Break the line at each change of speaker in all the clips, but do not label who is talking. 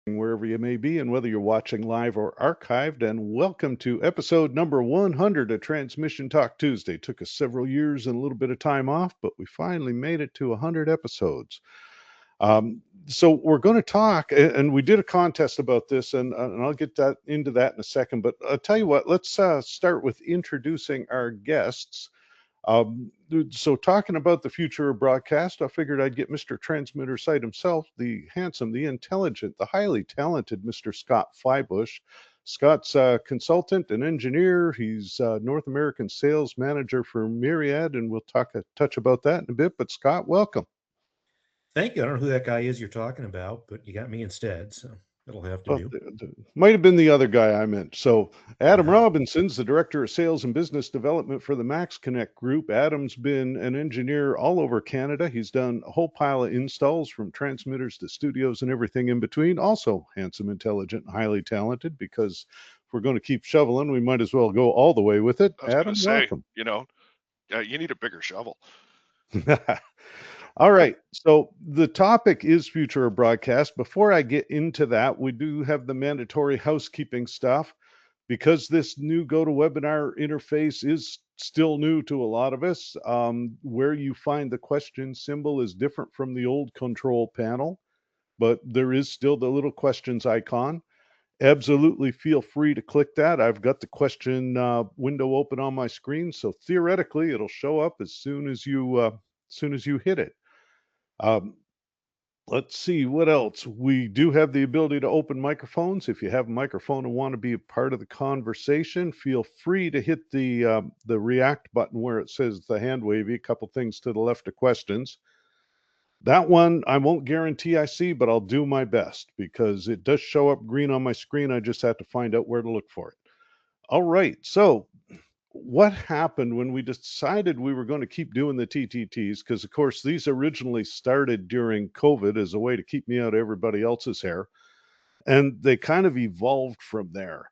wherever you may be, and whether you're watching live or archived. And welcome to episode number 100 of Transmission Talk Tuesday. Took us several years and a little bit of time off, but we finally made it to 100 episodes. So we're going to talk, and we did a contest about this, and I'll get into that in a second. But I'll tell you what, let's start with introducing our guests. So talking about the future of broadcast, I figured I'd get Mr. Transmitter Site himself, the handsome, the intelligent, the highly talented Mr. Scott Flybush. Scott's a consultant and engineer. He's North American sales manager for Myriad, and we'll touch about that in a bit. But Scott, welcome.
Thank you. I don't know who that guy is you're talking about, but you got me instead, so it'll have to
Well,
do.
might have been the other guy I meant. So, Adam
Uh-huh.
Robinson's the director of sales and business development for the Max Connect Group. Adam's been an engineer all over Canada. He's done a whole pile of installs from transmitters to studios and everything in between. Also, handsome, intelligent, and highly talented because if we're going to keep shoveling, we might as well go all the way with it.
I was going to
Adam,
say,
welcome.
you need a bigger shovel.
All right. So the topic is future of broadcast. Before I get into that, we do have the mandatory housekeeping stuff because this new GoToWebinar interface is still new to a lot of us. Where you find the question symbol is different from the old control panel, but there is still the little questions icon. Absolutely feel free to click that. I've got the question window open on my screen, so theoretically it'll show up as soon as you hit it. Um, let's see what else. We do have the ability to open microphones. If you have a microphone and want to be a part of the conversation, feel free to hit the react button where it says the hand wavy. A couple things to the left of questions. That one I won't guarantee I see, but I'll do my best because it does show up green on my screen. I just have to find out where to look for it. All right. So what happened when we decided we were going to keep doing the TTTs? Because, of course, these originally started during COVID as a way to keep me out of everybody else's hair. And they kind of evolved from there.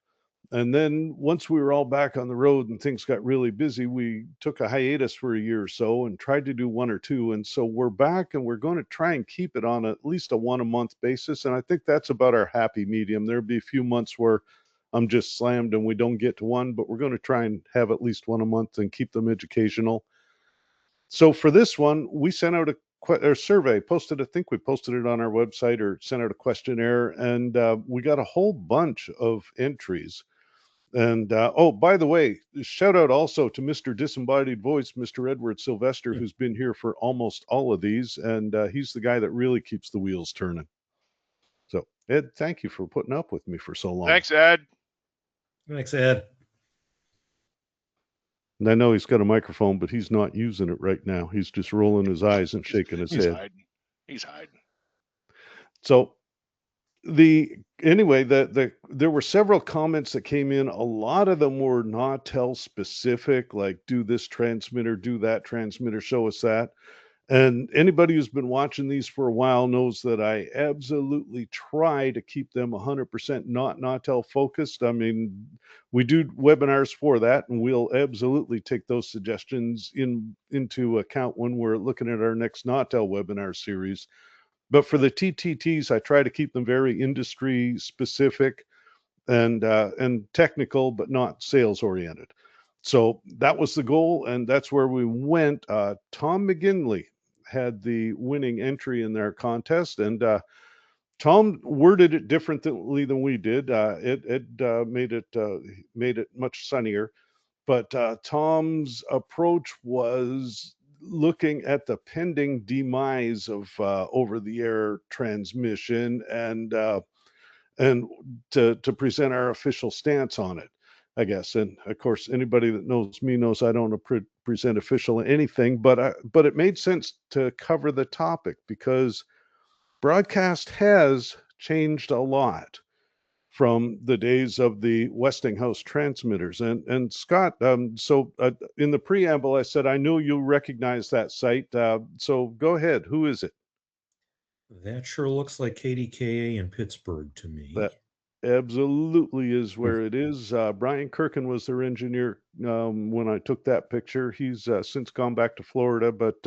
And then once we were all back on the road and things got really busy, we took a hiatus for a year or so and tried to do one or two. And so we're back and we're going to try and keep it on at least a 1 a month basis. And I think that's about our happy medium. There'll be a few months where I'm just slammed and we don't get to one, but we're going to try and have at least 1 a month and keep them educational. So for this one, we sent out a survey, posted, I think we posted it on our website or sent out a questionnaire, and we got a whole bunch of entries. And oh, by the way, shout out also to Mr. Disembodied Voice, Mr. Edward Sylvester, who's been here for almost all of these, and he's the guy that really keeps the wheels turning. So, Ed, thank you for putting up with me for so long.
Thanks, Ed.
Thanks, Ed.
And I know he's got a microphone, but he's not using it right now. He's just rolling his eyes and
He's
shaking his
he's
head.
hiding. He's hiding.
So the anyway, there were several comments that came in. A lot of them were not tell specific, like do this transmitter, do that transmitter, show us that. And anybody who's been watching these for a while knows that I absolutely try to keep them 100% not tell focused. I mean, we do webinars for that, and we'll absolutely take those suggestions into account when we're looking at our next not tell webinar series. But for the TTTs, I try to keep them very industry specific and technical, but not sales oriented. So that was the goal, and that's where we went. Tom McGinley had the winning entry in their contest, and Tom worded it differently than we did. It made it much sunnier, but Tom's approach was looking at the pending demise of over-the-air transmission and to present our official stance on it, I guess. And of course, anybody that knows me knows I don't present official anything, but it made sense to cover the topic because broadcast has changed a lot from the days of the Westinghouse transmitters. And Scott, in the preamble, I said I know you'll recognize that site. So go ahead. Who is it?
That sure looks like KDKA in Pittsburgh to me.
That absolutely is where it is. Brian Kirkin was their engineer when I took that picture. He's since gone back to Florida, but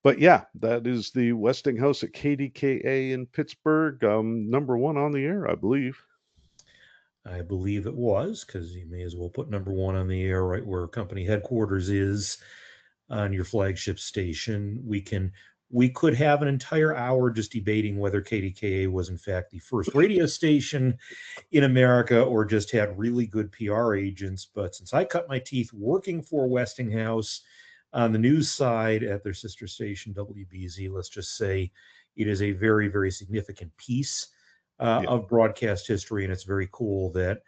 But yeah, that is the Westinghouse at KDKA in Pittsburgh, #1 on the air, I believe.
I believe it was, because you may as well put #1 on the air right where company headquarters is on your flagship station. We could have an entire hour just debating whether KDKA was in fact the first radio station in America or just had really good PR agents. But since I cut my teeth working for Westinghouse on the news side at their sister station WBZ, let's just say it is a very, very significant piece
Yeah.
of broadcast history, and it's very cool that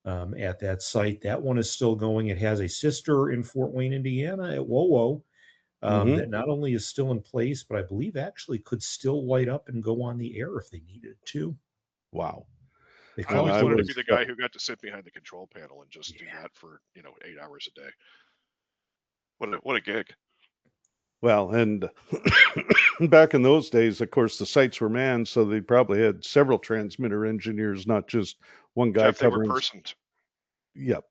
at that site that one is still going. It has a sister in Fort Wayne, Indiana, at WOWO,
Hmm.
that not only is still in place, but I believe actually could still light up and go on the air if they needed to.
Wow.
They
I
And
call
always
I
it
wanted to
was,
be the guy who got to sit behind the control panel and just do
Yeah.
that for 8 hours a day. What a gig!
well, and back in those days, of course, the sites were manned, so they probably had several transmitter engineers, not just one guy
Jeff, they were
covering,
personed.
yep,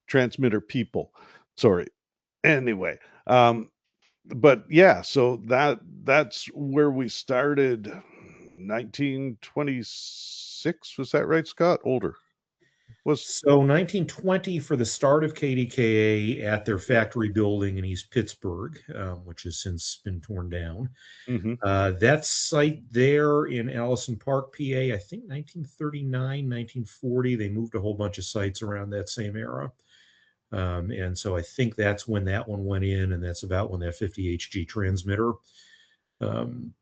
transmitter people. Sorry. Anyway, um, but yeah, so that's where we started. 1926, was that right, Scott? Older was.
So 1920 for the start of KDKA at their factory building in East Pittsburgh, which has since been torn down.
Hmm.
That site there in Allison Park, PA, I think 1939, 1940, they moved a whole bunch of sites around that same era. And so I think that's when that one went in, and that's about when that 50 HG transmitter um,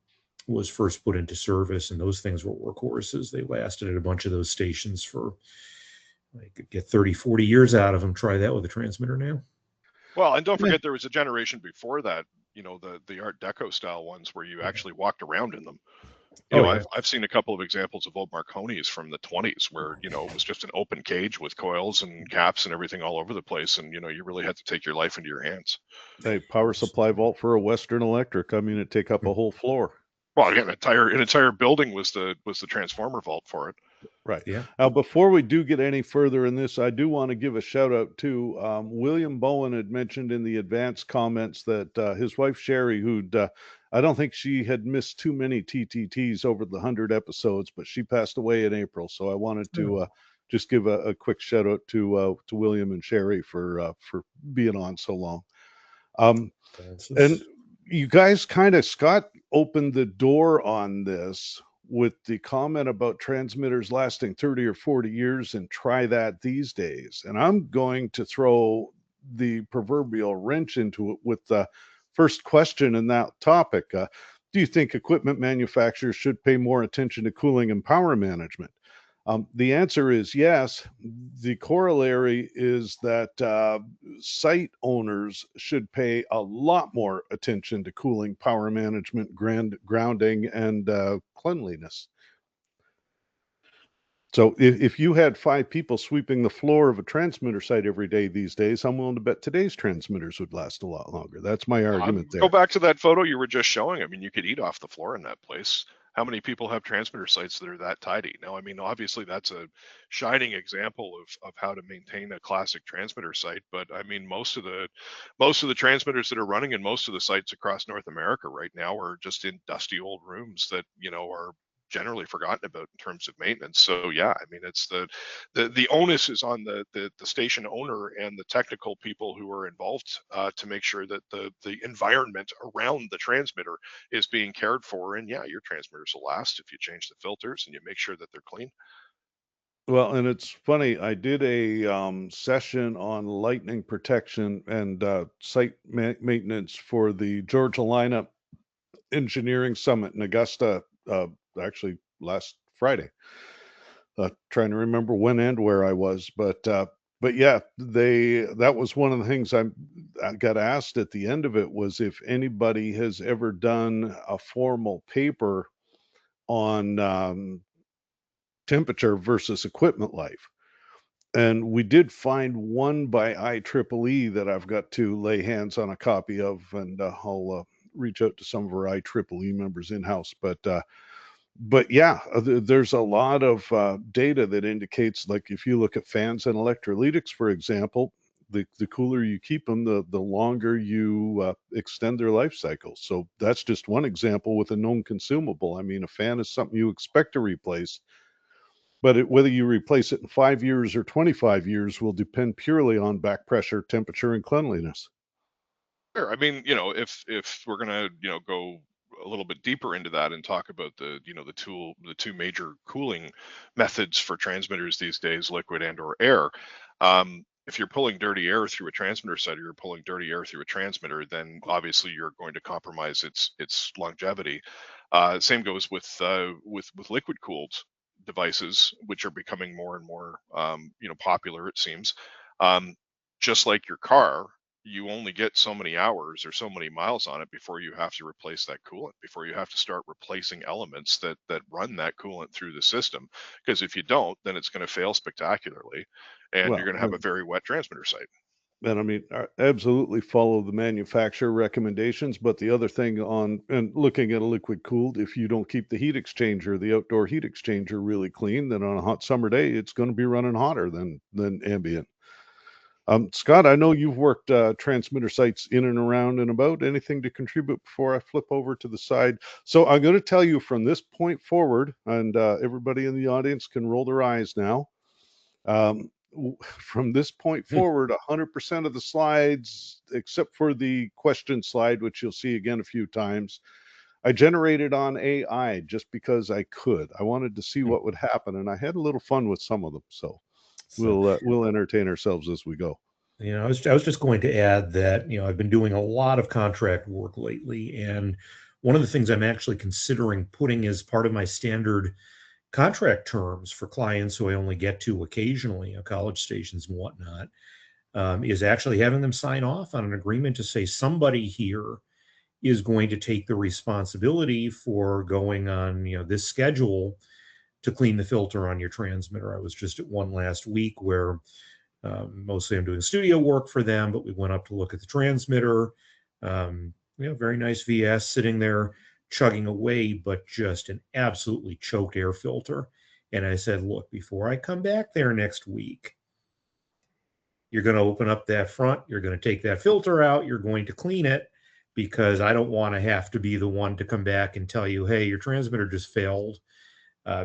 was first put into service. And those things were workhorses. They lasted at a bunch of those stations for, I could get 30, 40 years out of them. Try that with a transmitter now.
Well, and don't
Yeah.
forget there was a generation before that. The Art Deco style ones where you actually walked around in them.
Oh, yeah.
I've seen a couple of examples of old Marconi's from the 20s where it was just an open cage with coils and caps and everything all over the place, and you really had to take your life into your hands.
A power supply vault for a Western Electric. I mean, it'd take up a whole floor.
Well, again, an entire building was the transformer vault for it.
Right.
Yeah.
Now, before we do get any further in this, I do want to give a shout out to William Bowen had mentioned in the advanced comments that his wife Sherry, who'd I don't think she had missed too many TTTs over the 100 episodes, but she passed away in April. So I wanted to just give a quick shout out to William and Sherry for being on so long. And you guys kind of, Scott opened the door on this with the comment about transmitters lasting 30 or 40 years and try that these days. And I'm going to throw the proverbial wrench into it with the first question in that topic. Do you think equipment manufacturers should pay more attention to cooling and power management? The answer is yes. The corollary is that site owners should pay a lot more attention to cooling, power management, grounding, and cleanliness. So if you had 5 people sweeping the floor of a transmitter site every day these days, I'm willing to bet today's transmitters would last a lot longer. That's my argument there.
Go back to that photo you were just showing. I mean, you could eat off the floor in that place. How many people have transmitter sites that are that tidy? Now, I mean, obviously that's a shining example of how to maintain a classic transmitter site. But I mean, most of the transmitters that are running in most of the sites across North America right now are just in dusty old rooms that are generally forgotten about in terms of maintenance. So yeah, I mean, it's the onus is on the station owner and the technical people who are involved to make sure that the environment around the transmitter is being cared for. And yeah, your transmitters will last if you change the filters and you make sure that they're clean.
Well, and it's funny, I did a session on lightning protection and site maintenance for the Georgia Lineup Engineering Summit in Augusta, actually last Friday. Trying to remember when and where I was, but yeah, that was one of the things I got asked at the end of it was if anybody has ever done a formal paper on temperature versus equipment life. And we did find one by IEEE that I've got to lay hands on a copy of, and I'll reach out to some of our IEEE members in house. But yeah, there's a lot of data that indicates, like if you look at fans and electrolytics, for example, the cooler you keep them, the longer you extend their life cycle. So that's just one example with a known consumable. I mean, a fan is something you expect to replace, but whether you replace it in 5 years or 25 years will depend purely on back pressure, temperature, and cleanliness.
Sure. I mean, if we're gonna, go a little bit deeper into that and talk about the two major cooling methods for transmitters these days, liquid and or air. If you're pulling dirty air through a transmitter site, or you're pulling dirty air through a transmitter, then obviously you're going to compromise its longevity. Same goes with liquid cooled devices, which are becoming more and more popular, it seems. Um, just like your car, you only get so many hours or so many miles on it before you have to replace that coolant, before you have to start replacing elements that run that coolant through the system. Because if you don't, then it's going to fail spectacularly, and you're
Well,
going to have a very wet transmitter site.
and I mean, absolutely follow the manufacturer recommendations. But the other thing and looking at a liquid cooled, if you don't keep the heat exchanger, the outdoor heat exchanger really clean, then on a hot summer day, it's going to be running hotter than ambient. Scott, I know you've worked transmitter sites in and around and about. Anything to contribute before I flip over to the side? So I'm going to tell you from this point forward, and everybody in the audience can roll their eyes now. From this point forward, 100% of the slides, except for the question slide, which you'll see again a few times, I generated on AI just because I could. I wanted to see what would happen, and I had a little fun with some of them. So
So,
we'll entertain ourselves as we go.
I was just going to add that, I've been doing a lot of contract work lately, and one of the things I'm actually considering putting as part of my standard contract terms for clients who I only get to occasionally, college stations and whatnot, is actually having them sign off on an agreement to say somebody here is going to take the responsibility for going on, this schedule to clean the filter on your transmitter. I was just at one last week where mostly I'm doing studio work for them, but we went up to look at the transmitter. Very nice VS sitting there chugging away, but just an absolutely choked air filter. And I said, look, before I come back there next week, you're going to open up that front, you're going to take that filter out, you're going to clean it, because I don't want to have to be the one to come back and tell you, hey, your transmitter just failed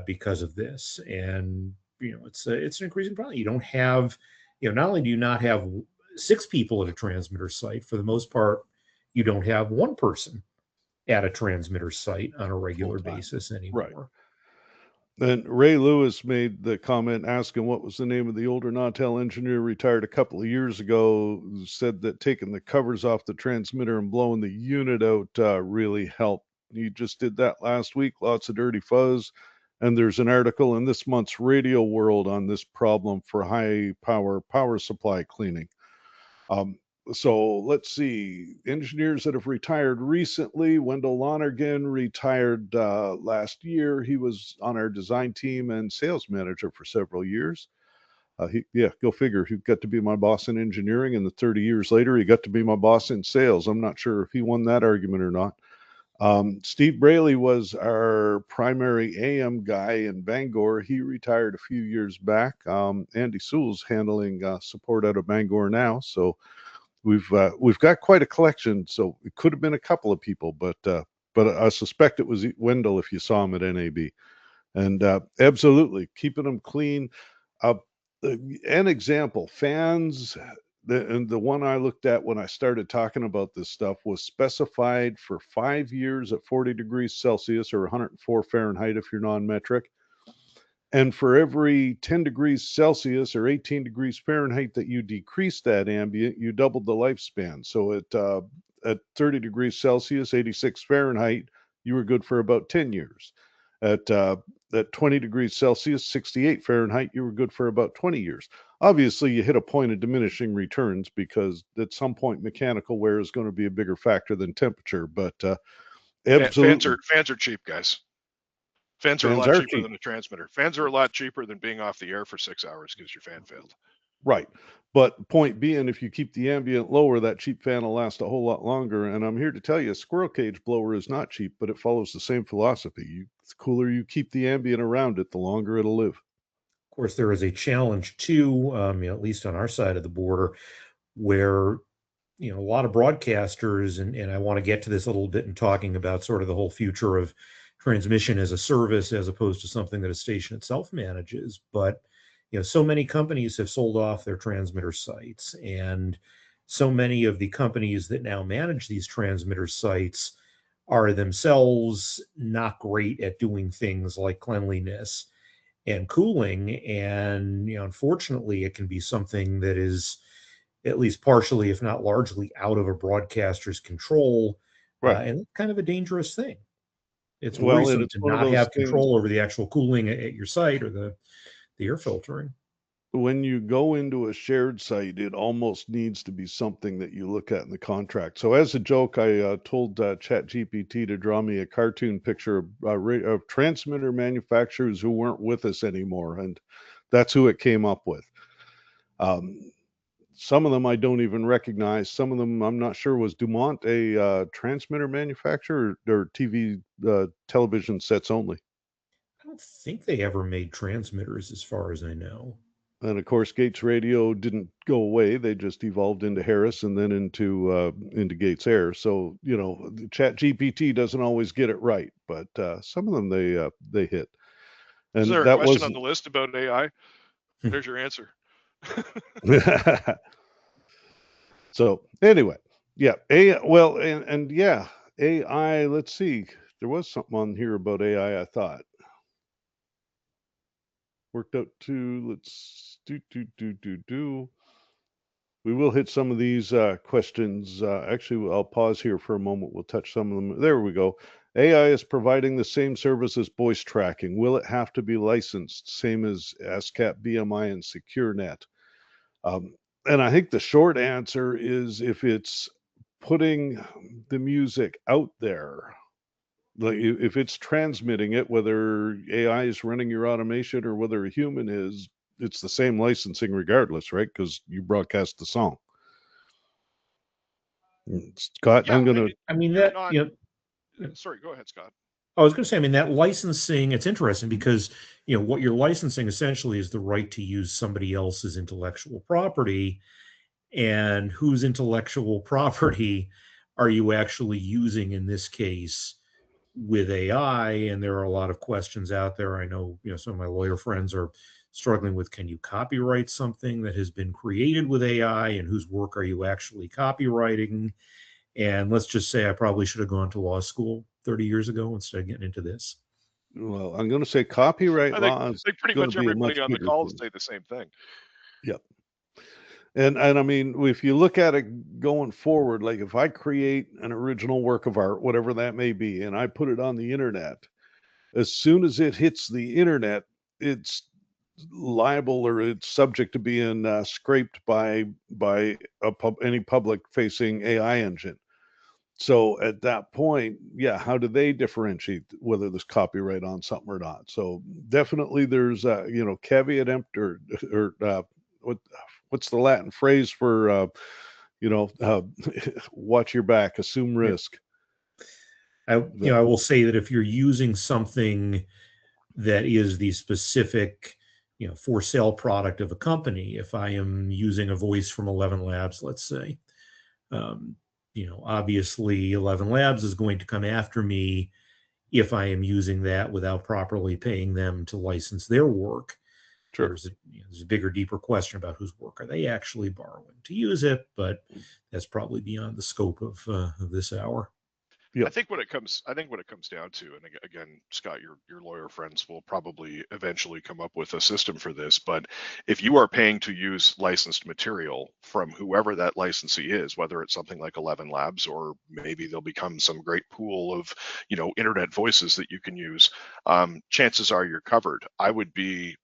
because of this. And it's an increasing problem. You don't have, not only do you not have 6 people at a transmitter site, for the most part, you don't have one person at a transmitter site on a regular basis anymore.
Right. And Ray Lewis made the comment asking what was the name of the older Nautel engineer retired a couple of years ago, who said that taking the covers off the transmitter and blowing the unit out really helped. He just did that last week, lots of dirty fuzz. And there's an article in this month's Radio World on this problem for high power supply cleaning. So let's see, engineers that have retired recently. Wendell Lonergan retired last year. He was on our design team and sales manager for several years. Go figure. He got to be my boss in engineering, and 30 years later, he got to be my boss in sales. I'm not sure if he won that argument or not. Steve Braley was our primary AM guy in Bangor. He retired a few years back. Andy Sewell's handling support out of Bangor now. So we've got quite a collection. So it could have been a couple of people, but I suspect it was Wendell if you saw him at NAB. And absolutely keeping them clean. An example, fans. The one I looked at when I started talking about this stuff was specified for 5 years at 40 degrees Celsius or 104 Fahrenheit if you're non-metric. And for every 10 degrees Celsius or 18 degrees Fahrenheit that you decrease that ambient, you doubled the lifespan. So at 30 degrees Celsius, 86 Fahrenheit, you were good for about 10 years. At 20 degrees Celsius, 68 Fahrenheit, you were good for about 20 years. Obviously, you hit a point of diminishing returns because at some point mechanical wear is going to be a bigger factor than temperature. But absolutely,
Fans are cheap, guys. Fans are a lot cheaper than a transmitter. Fans are a lot cheaper than being off the air for 6 hours because your fan failed.
Right. But point being, if you keep the ambient lower, that cheap fan will last a whole lot longer. And I'm here to tell you, a squirrel cage blower is not cheap, but it follows the same philosophy. The cooler you keep the ambient around it, the longer it'll live.
Of course, there is a challenge too, at least on our side of the border, where a lot of broadcasters, and I want to get to this a little bit in talking about sort of the whole future of transmission as a service as opposed to something that a station itself manages. But so many companies have sold off their transmitter sites, and so many of the companies that now manage these transmitter sites are themselves not great at doing things like cleanliness and cooling. And unfortunately, it can be something that is at least partially, if not largely, out of a broadcaster's control,
Right.
and it's kind of a dangerous thing. It's
Well, and
worrisome
it's
to
one of
not
those
have
things.
control over the actual cooling at your site or the air filtering.
When you go into a shared site, it almost needs to be something that you look at in the contract. So, as a joke, I told ChatGPT to draw me a cartoon picture of transmitter manufacturers who weren't with us anymore, and that's who it came up with. Um, some of them I don't even recognize. Some of them I'm not sure. Was Dumont a transmitter manufacturer or TV television sets only?
I don't think they ever made transmitters, as far as I know.
And of course, Gates Radio didn't go away; they just evolved into Harris and then into Gates Air. So the Chat GPT doesn't always get it right, but some of them they hit.
Is
And
there a
that
question
was
on the list about AI? There's your answer.
so anyway. Yeah, well, and yeah, AI. Let's see, there was something on here about AI. I thought worked out to let's do. We will hit some of these questions. Actually, I'll pause here for a moment. We'll touch some of them. There we go. AI is providing the same service as voice tracking. Will it have to be licensed? Same as ASCAP, BMI, and SecureNet. Um, and I think the short answer is if it's putting the music out there, like if it's transmitting it, whether AI is running your automation or whether a human is, it's the same licensing regardless, right? Because you broadcast the song. Scott,
Yeah,
I'm gonna.
I mean
you're
that
not. Sorry, go ahead, Scott.
I was going to say, I mean, that licensing, it's interesting because, what you're licensing essentially is the right to use somebody else's intellectual property. And whose intellectual property are you actually using in this case with AI? And there are a lot of questions out there. I know, some of my lawyer friends are struggling with, can you copyright something that has been created with AI, and whose work are you actually copywriting? And let's just say I probably should have gone to law school 30 years ago instead of getting into this.
Well, I'm gonna say copyright
I think
law is
I think pretty
going to
much
be a much
everybody on the
bigger
call would
thing.
say the same thing.
Yep. And I mean, if you look at it going forward, like if I create an original work of art, whatever that may be, and I put it on the internet, as soon as it hits the internet, it's liable or it's subject to being scraped by any public facing AI engine. So at that point, yeah, how do they differentiate whether there's copyright on something or not? So definitely there's caveat emptor or what what's the Latin phrase for you know uh, watch your back, assume
Yeah.
risk.
I will say that if you're using something that is the specific, for sale product of a company, if I am using a voice from 11 Labs, let's say, um, obviously 11 Labs is going to come after me if I am using that without properly paying them to license their work.
Sure.
There's a bigger, deeper question about whose work are they actually borrowing to use it, but that's probably beyond the scope of this hour.
Yep.
I think what it comes down to, and again, Scott, your lawyer friends will probably eventually come up with a system for this. But if you are paying to use licensed material from whoever that licensee is, whether it's something like 11 Labs or maybe they'll become some great pool of internet voices that you can use, chances are you're covered. I would be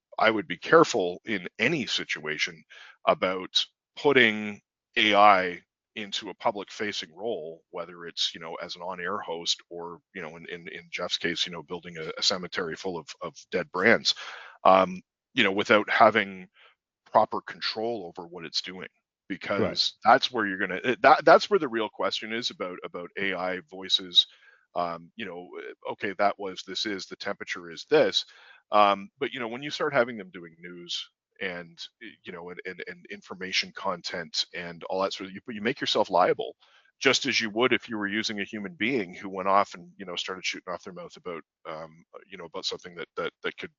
careful in any situation about putting AI into a public facing role, whether it's as an on-air host or in Jeff's case building a cemetery full of dead brands, um, without having proper control over what it's doing,
Right.
because that's where you're gonna that's where the real question is about AI voices. Okay, this is the temperature is this, but when you start having them doing news and and information content and all that sort of. You make yourself liable, just as you would if you were using a human being who went off and started shooting off their mouth about about something that could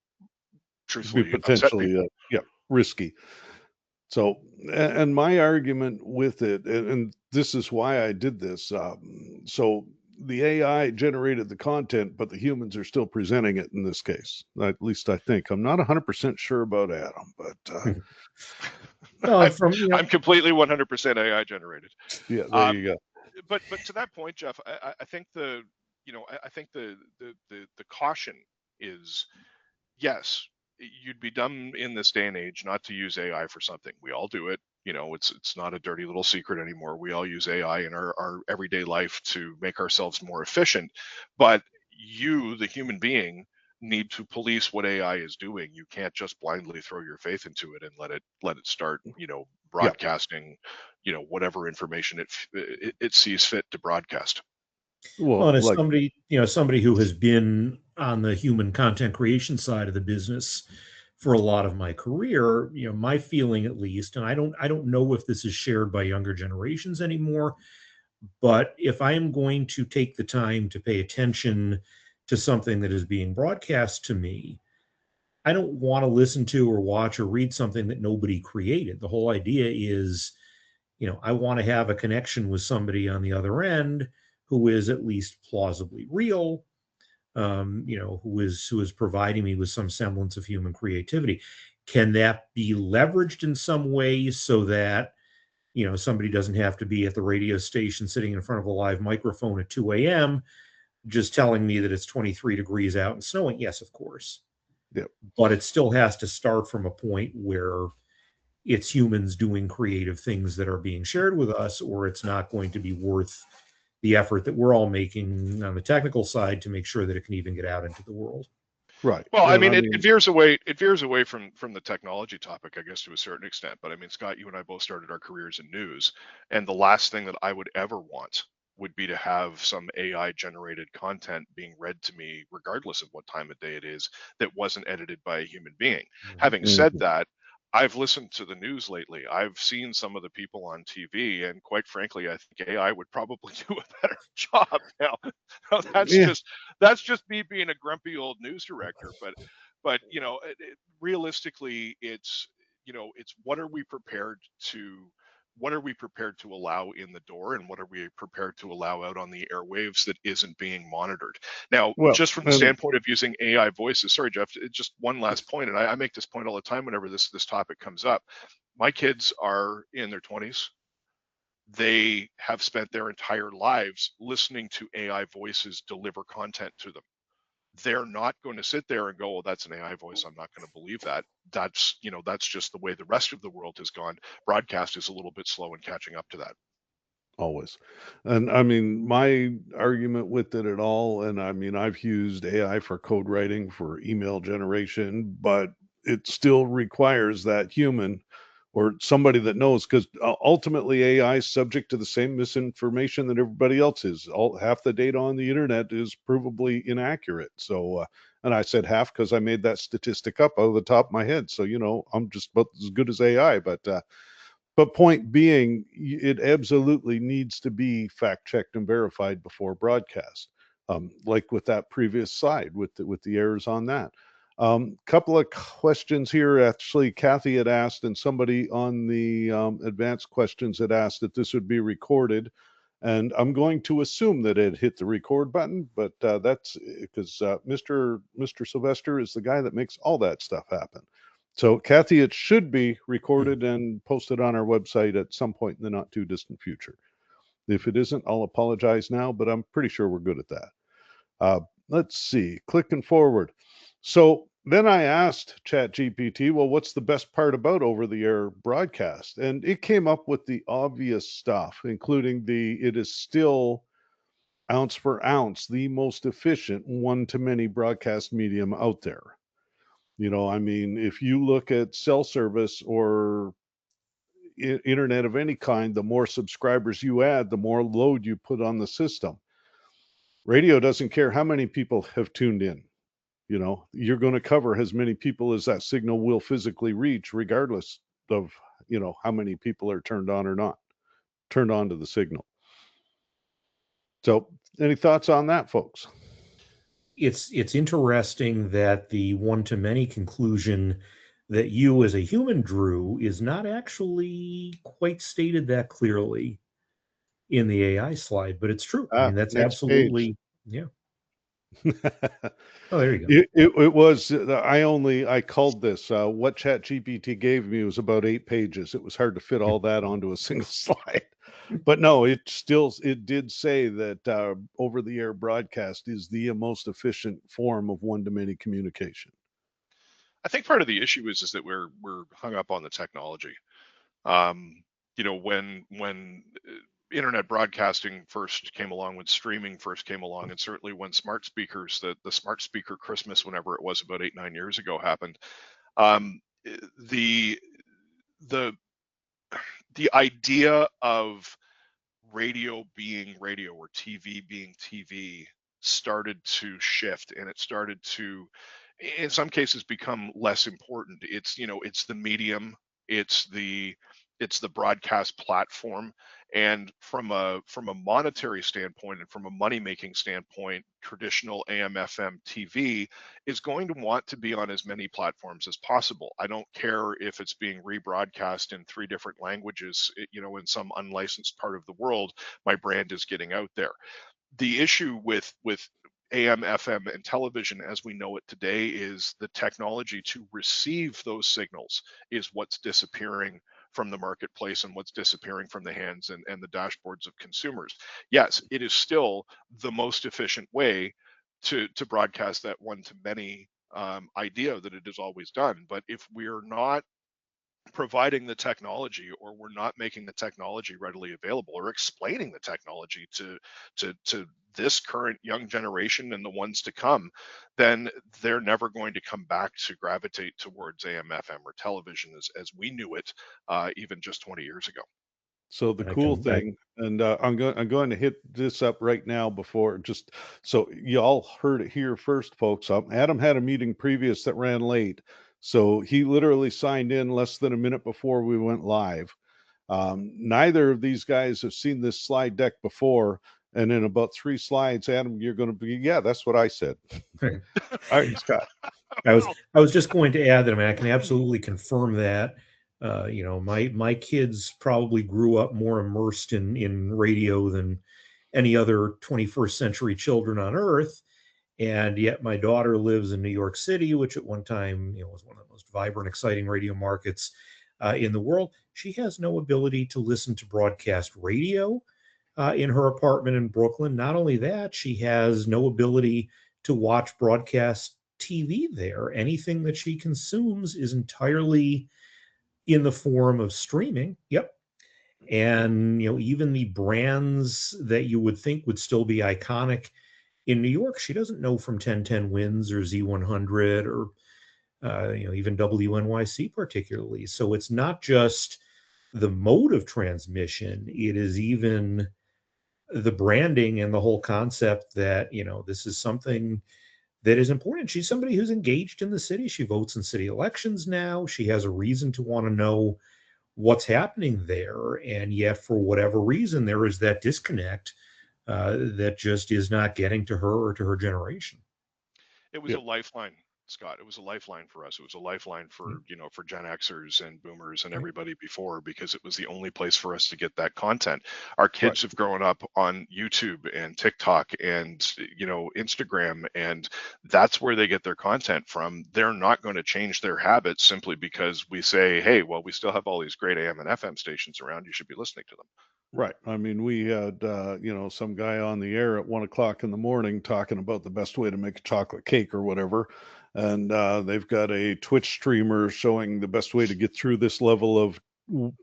Be
truthfully upset
potentially,
people.
risky. So, and my argument with it, and this is why I did this. So the AI generated the content, but the humans are still presenting it in this case. At least I think. I'm not 100% sure about Adam, but
Well, from
I'm completely 100% AI generated.
yeah, there
Um,
you go.
but to that point, Jeff, I think I think the caution is, yes, you'd be dumb in this day and age not to use AI for something. We all do it. It's not a dirty little secret anymore. We all use AI in our everyday life to make ourselves more efficient. But you, the human being, need to police what AI is doing. You can't just blindly throw your faith into it and let it start,
Yeah.
broadcasting, whatever information it sees fit to broadcast.
Well, and
Well,
as
like,
somebody who has been on the human content creation side of the business for a lot of my career, my feeling at least, and I don't know if this is shared by younger generations anymore, but if I am going to take the time to pay attention to something that is being broadcast to me, I don't want to listen to or watch or read something that nobody created. The whole idea is, I want to have a connection with somebody on the other end who is at least plausibly real, who is providing me with some semblance of human creativity. Can that be leveraged in some way so that somebody doesn't have to be at the radio station sitting in front of a live microphone at 2 a.m. just telling me that it's 23 degrees out and snowing? Yes, of course.
yeah.
But it still has to start from a point where it's humans doing creative things that are being shared with us, or it's not going to be worth the effort that we're all making on the technical side to make sure that it can even get out into the world.
Right.
Well, I
And
mean,
I
it
mean,
veers away. It veers away from the technology topic, I guess, to a certain extent. But I mean, Scott, you and I both started our careers in news, and the last thing that I would ever want would be to have some AI generated content being read to me, regardless of what time of day it is, that wasn't edited by a human being. Having said
mhm.
that, I've listened to the news lately. I've seen some of the people on TV, and quite frankly, I think AI would probably do a better job. Now, that's
Yeah.
just me being a grumpy old news director, but realistically, it's it's what are we prepared to allow in the door, and what are we prepared to allow out on the airwaves that isn't being monitored? Now,
Well,
just from the
and
standpoint of using AI voices, sorry, Jeff, just one last point, and I make this point all the time whenever this topic comes up. My kids are in their 20s. They have spent their entire lives listening to AI voices deliver content to them. They're not going to sit there and go, "Oh, that's an AI voice. I'm not going to believe that." That's just the way the rest of the world has gone. Broadcast is a little bit slow in catching up to that.
always. And I mean, my argument with it at all, and I mean, I've used AI for code writing, for email generation, but it still requires that human or somebody that knows, because ultimately AI is subject to the same misinformation that everybody else is. Half the data on the internet is provably inaccurate. So, and I said half because I made that statistic up out of the top of my head. So, I'm just about as good as AI, but point being, it absolutely needs to be fact checked and verified before broadcast. Like with that previous slide with the errors on that. Couple of questions here. Actually, Kathy had asked, and somebody on the advanced questions had asked that this would be recorded. And I'm going to assume that it hit the record button, but that's because Mr. Sylvester is the guy that makes all that stuff happen. So, Kathy, it should be recorded and posted on our website at some point in the not too distant future. If it isn't, I'll apologize now, but I'm pretty sure we're good at that. Let's see, clicking forward. So then I asked ChatGPT, well, what's the best part about over the air broadcast? And it came up with the obvious stuff, including it is still ounce for ounce the most efficient one to many broadcast medium out there. I mean, if you look at cell service or internet of any kind, the more subscribers you add, the more load you put on the system. Radio doesn't care how many people have tuned in. You know, you're going to cover as many people as that signal will physically reach, regardless of, you know, how many people are turned on or not turned on to the signal. So, any thoughts on that, folks?
It's interesting that the one-to-many conclusion that you as a human drew is not actually quite stated that clearly in the AI slide, but it's true. I mean, that's
Next page.
absolutely, yeah. Oh, there you go.
It was, I called this, what Chat GPT gave me was about 8 pages. It was hard to fit all that onto a single slide. But no, it did say that over the air broadcast is the most efficient form of one to many communication.
I think part of the issue is that we're hung up on the technology. Um, you know, when internet broadcasting first came along, when streaming first came along, and certainly when smart speakers, the smart speaker Christmas, whenever it was about 8, 9 years ago, happened, um, the the the idea of radio being radio or TV being TV started to shift, and it started to in some cases become less important. It's, you know, it's the medium, it's the it's the broadcast platform, and from a monetary standpoint and from a money making standpoint, traditional AM FM TV is going to want to be on as many platforms as possible. I don't care if it's being rebroadcast in 3 different languages, you know, in some unlicensed part of the world, my brand is getting out there. The issue with AM, FM, and television as we know it today is the technology to receive those signals is what's disappearing from the marketplace and what's disappearing from the hands and the dashboards of consumers. Yes, it is still the most efficient way to broadcast that one to many idea that it is always done. But if we're not providing the technology, or we're not making the technology readily available, or explaining the technology to this current young generation and the ones to come, then they're never going to come back to gravitate towards AM, FM, or television as we knew it, even just 20 years ago.
So the
I
cool
can, I,
thing, and I'm going to hit this up right now before, just so you all heard it here first, folks. Adam had a meeting previous that ran late, so he literally signed in less than a minute before we went live. Neither of these guys have seen this slide deck before, and in about 3 slides, Adam, you're going to be, yeah, that's what I said. All right, Scott.
I was just going to add that, I mean, I can absolutely confirm that. You know, my kids probably grew up more immersed in radio than any other 21st century children on earth. And yet my daughter lives in New York City, which at one time, you know, was one of the most vibrant, exciting radio markets in the world. She has no ability to listen to broadcast radio in her apartment in Brooklyn. Not only that, she has no ability to watch broadcast TV there. Anything that she consumes is entirely in the form of streaming. Yep. And, you know, even the brands that you would think would still be iconic in New York, she doesn't know from 1010 Wins or Z100 or you know, even WNYC particularly. So it's not just the mode of transmission; it is even the branding and the whole concept that, you know, this is something that is important. She's somebody who's engaged in the city. She votes in city elections now. She has a reason to want to know what's happening there, and yet for whatever reason, there is that disconnect that just is not getting to her or to her generation.
It was
Yeah,
a lifeline, Scott. It was a lifeline for us. It was a lifeline for, you know, for Gen Xers and Boomers and
Right.
everybody before, because it was the only place for us to get that content. Our
right.
kids have grown up on YouTube and TikTok and, you know, Instagram, and that's where they get their content from. They're not going to change their habits simply because we say, hey, well, we still have all these great AM and FM stations around. You should be listening to them.
Right. I mean, we had, you know, some guy on the air at 1 o'clock in the morning talking about the best way to make a chocolate cake or whatever. And they've got a Twitch streamer showing the best way to get through this level of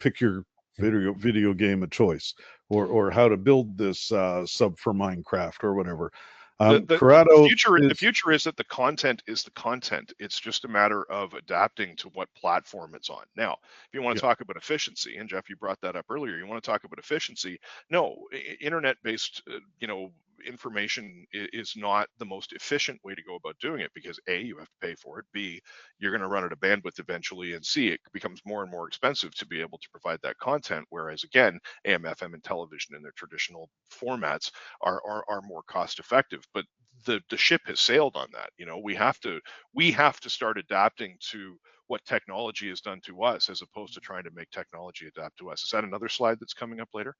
pick your video game of choice, or how to build this sub for Minecraft or whatever. Corrado
The
is,
future is that the content is the content. It's just a matter of adapting to what platform it's on. Now, if you want
yeah,
to talk about efficiency, and Jeff, you brought that up earlier, you want to talk about efficiency. No, internet-based, you know, information is not the most efficient way to go about doing it, because A, you have to pay for it, B, you're going to run out of bandwidth eventually, and C, it becomes more and more expensive to be able to provide that content, whereas again, AM, FM, and television in their traditional formats are more cost effective. But the ship has sailed on that. We have to start adapting to what technology has done to us, as opposed to trying to make technology adapt to us. Is that another slide that's coming up later?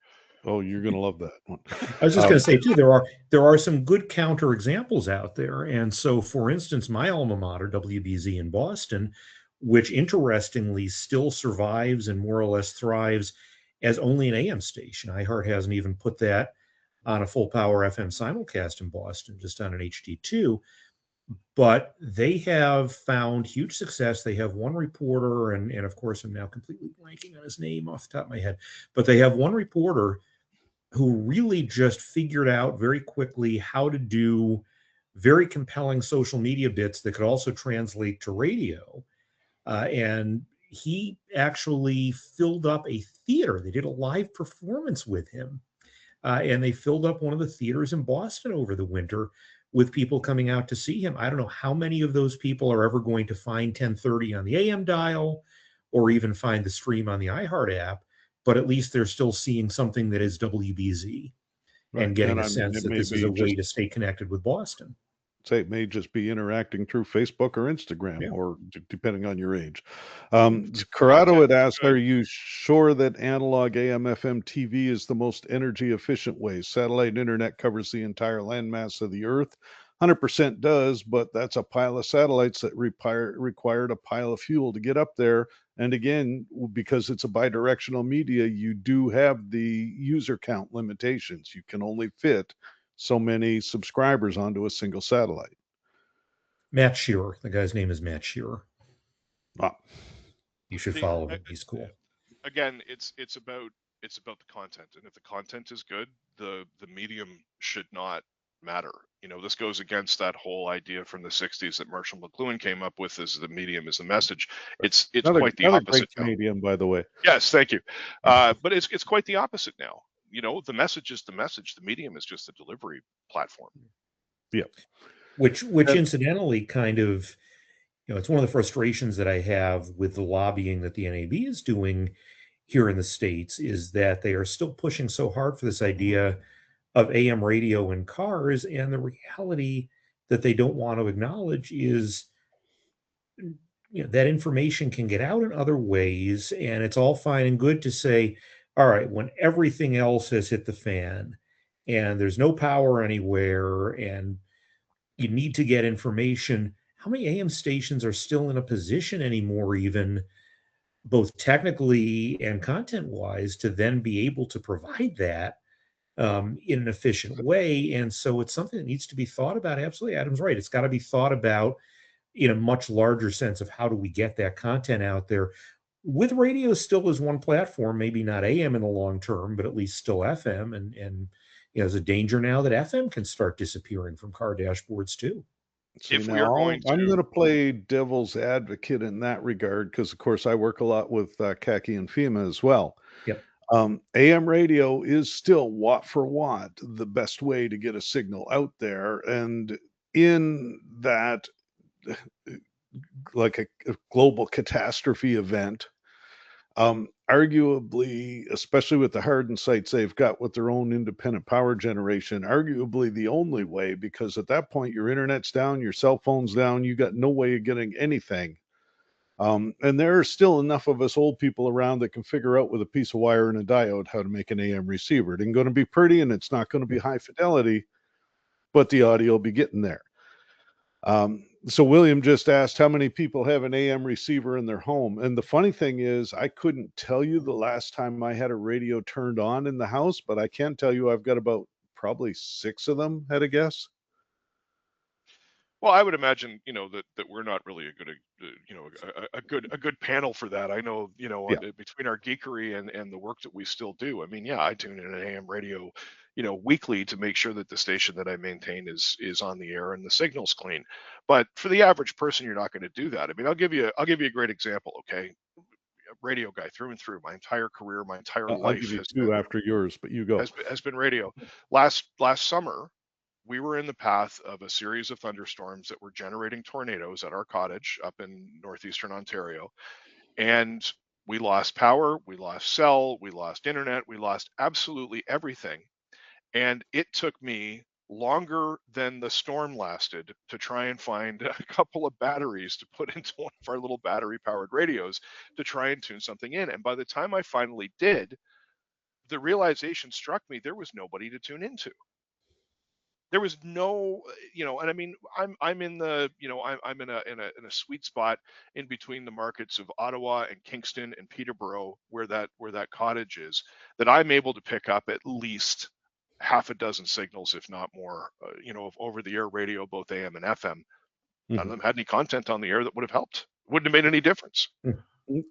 Oh, you're going to love that one.
I was just going to say too, there are some good counter examples out there. And so, for instance, my alma mater, WBZ in Boston, which interestingly still survives and more or less thrives as only an AM station. iHeart hasn't even put that on a full power FM simulcast in Boston, just on an HD2. But they have found huge success. They have one reporter, and of course, I'm now completely blanking on his name off the top of my head, but they have one reporter who really just figured out very quickly how to do very compelling social media bits that could also translate to radio. And he actually filled up a theater. They did a live performance with him. And they filled up one of the theaters in Boston over the winter with people coming out to see him. I don't know how many of those people are ever going to find 1030 on the AM dial or even find the stream on the iHeart app, but at least they're still seeing something that is WBZ and getting a sense that this is a way to stay connected with Boston.
Say it may just be interacting through Facebook or Instagram, or depending on your age. Corrado had asked, are you sure that analog AM FM TV is the most energy efficient way? Satellite internet covers the entire landmass of the earth. 100% does, but that's a pile of satellites that required a pile of fuel to get up there. And again, because it's a bidirectional media, you do have the user count limitations. You can only fit so many subscribers onto a single satellite.
Matt Shearer, the guy's name is Matt Shearer.
Ah.
You should follow him. He's cool.
Again, it's about the content, and if the content is good, the medium should not matter. This goes against that whole idea from the 60s that Marshall McLuhan came up with, as the medium is the message. It's quite the opposite.
Great Canadian, by the way.
Yes, thank you. But it's quite the opposite now. The message is the message. The medium is just a delivery platform.
Yeah.
Which incidentally kind of, it's one of the frustrations that I have with the lobbying that the NAB is doing here in the States, is that they are still pushing so hard for this idea of AM radio in cars. And the reality that they don't want to acknowledge is, that information can get out in other ways. And it's all fine and good to say, all right, when everything else has hit the fan and there's no power anywhere and you need to get information, how many AM stations are still in a position anymore, even both technically and content-wise, to then be able to provide that in an efficient way? And so it's something that needs to be thought about. Absolutely, Adam's right. It's got to be thought about in a much larger sense of how do we get that content out there, with radio still as one platform, maybe not AM in the long term, but at least still FM. And there's a danger now that FM can start disappearing from car dashboards too.
See, I'm going to play devil's advocate in that regard, because of course I work a lot with CACI and FEMA as well.
Yep.
AM radio is still watt for watt the best way to get a signal out there, and in that, like a global catastrophe event, arguably, especially with the hardened sites they've got with their own independent power generation, arguably the only way, because at that point your internet's down, your cell phone's down, you got no way of getting anything. And there are still enough of us old people around that can figure out with a piece of wire and a diode how to make an AM receiver. It ain't going to be pretty and it's not going to be high fidelity, but the audio will be getting there. So William just asked how many people have an AM receiver in their home. And the funny thing is, I couldn't tell you the last time I had a radio turned on in the house, but I can tell you I've got about probably 6 of them, had a guess.
Well, I would imagine, that we're not really a good panel for that. I know, between our geekery and the work that we still do. I mean, yeah, I tune in an AM radio, weekly to make sure that the station that I maintain is on the air and the signal's clean. But for the average person, you're not going to do that. I mean, I'll give you a great example. Okay, a radio guy through and through. My entire career, my entire life
I'll give you 2 after yours, but you go.
Has been radio. Last summer, we were in the path of a series of thunderstorms that were generating tornadoes at our cottage up in northeastern Ontario. And we lost power, we lost cell, we lost internet, we lost absolutely everything. And it took me longer than the storm lasted to try and find a couple of batteries to put into one of our little battery powered radios to try and tune something in. And by the time I finally did, the realization struck me there was nobody to tune into. There was no, and I mean, I'm in the, I'm in a sweet spot in between the markets of Ottawa and Kingston and Peterborough, where that cottage is, that I'm able to pick up at least half a dozen signals, if not more, of over the air radio, both AM and FM. None of them had any content on the air that would have helped. Wouldn't have made any difference.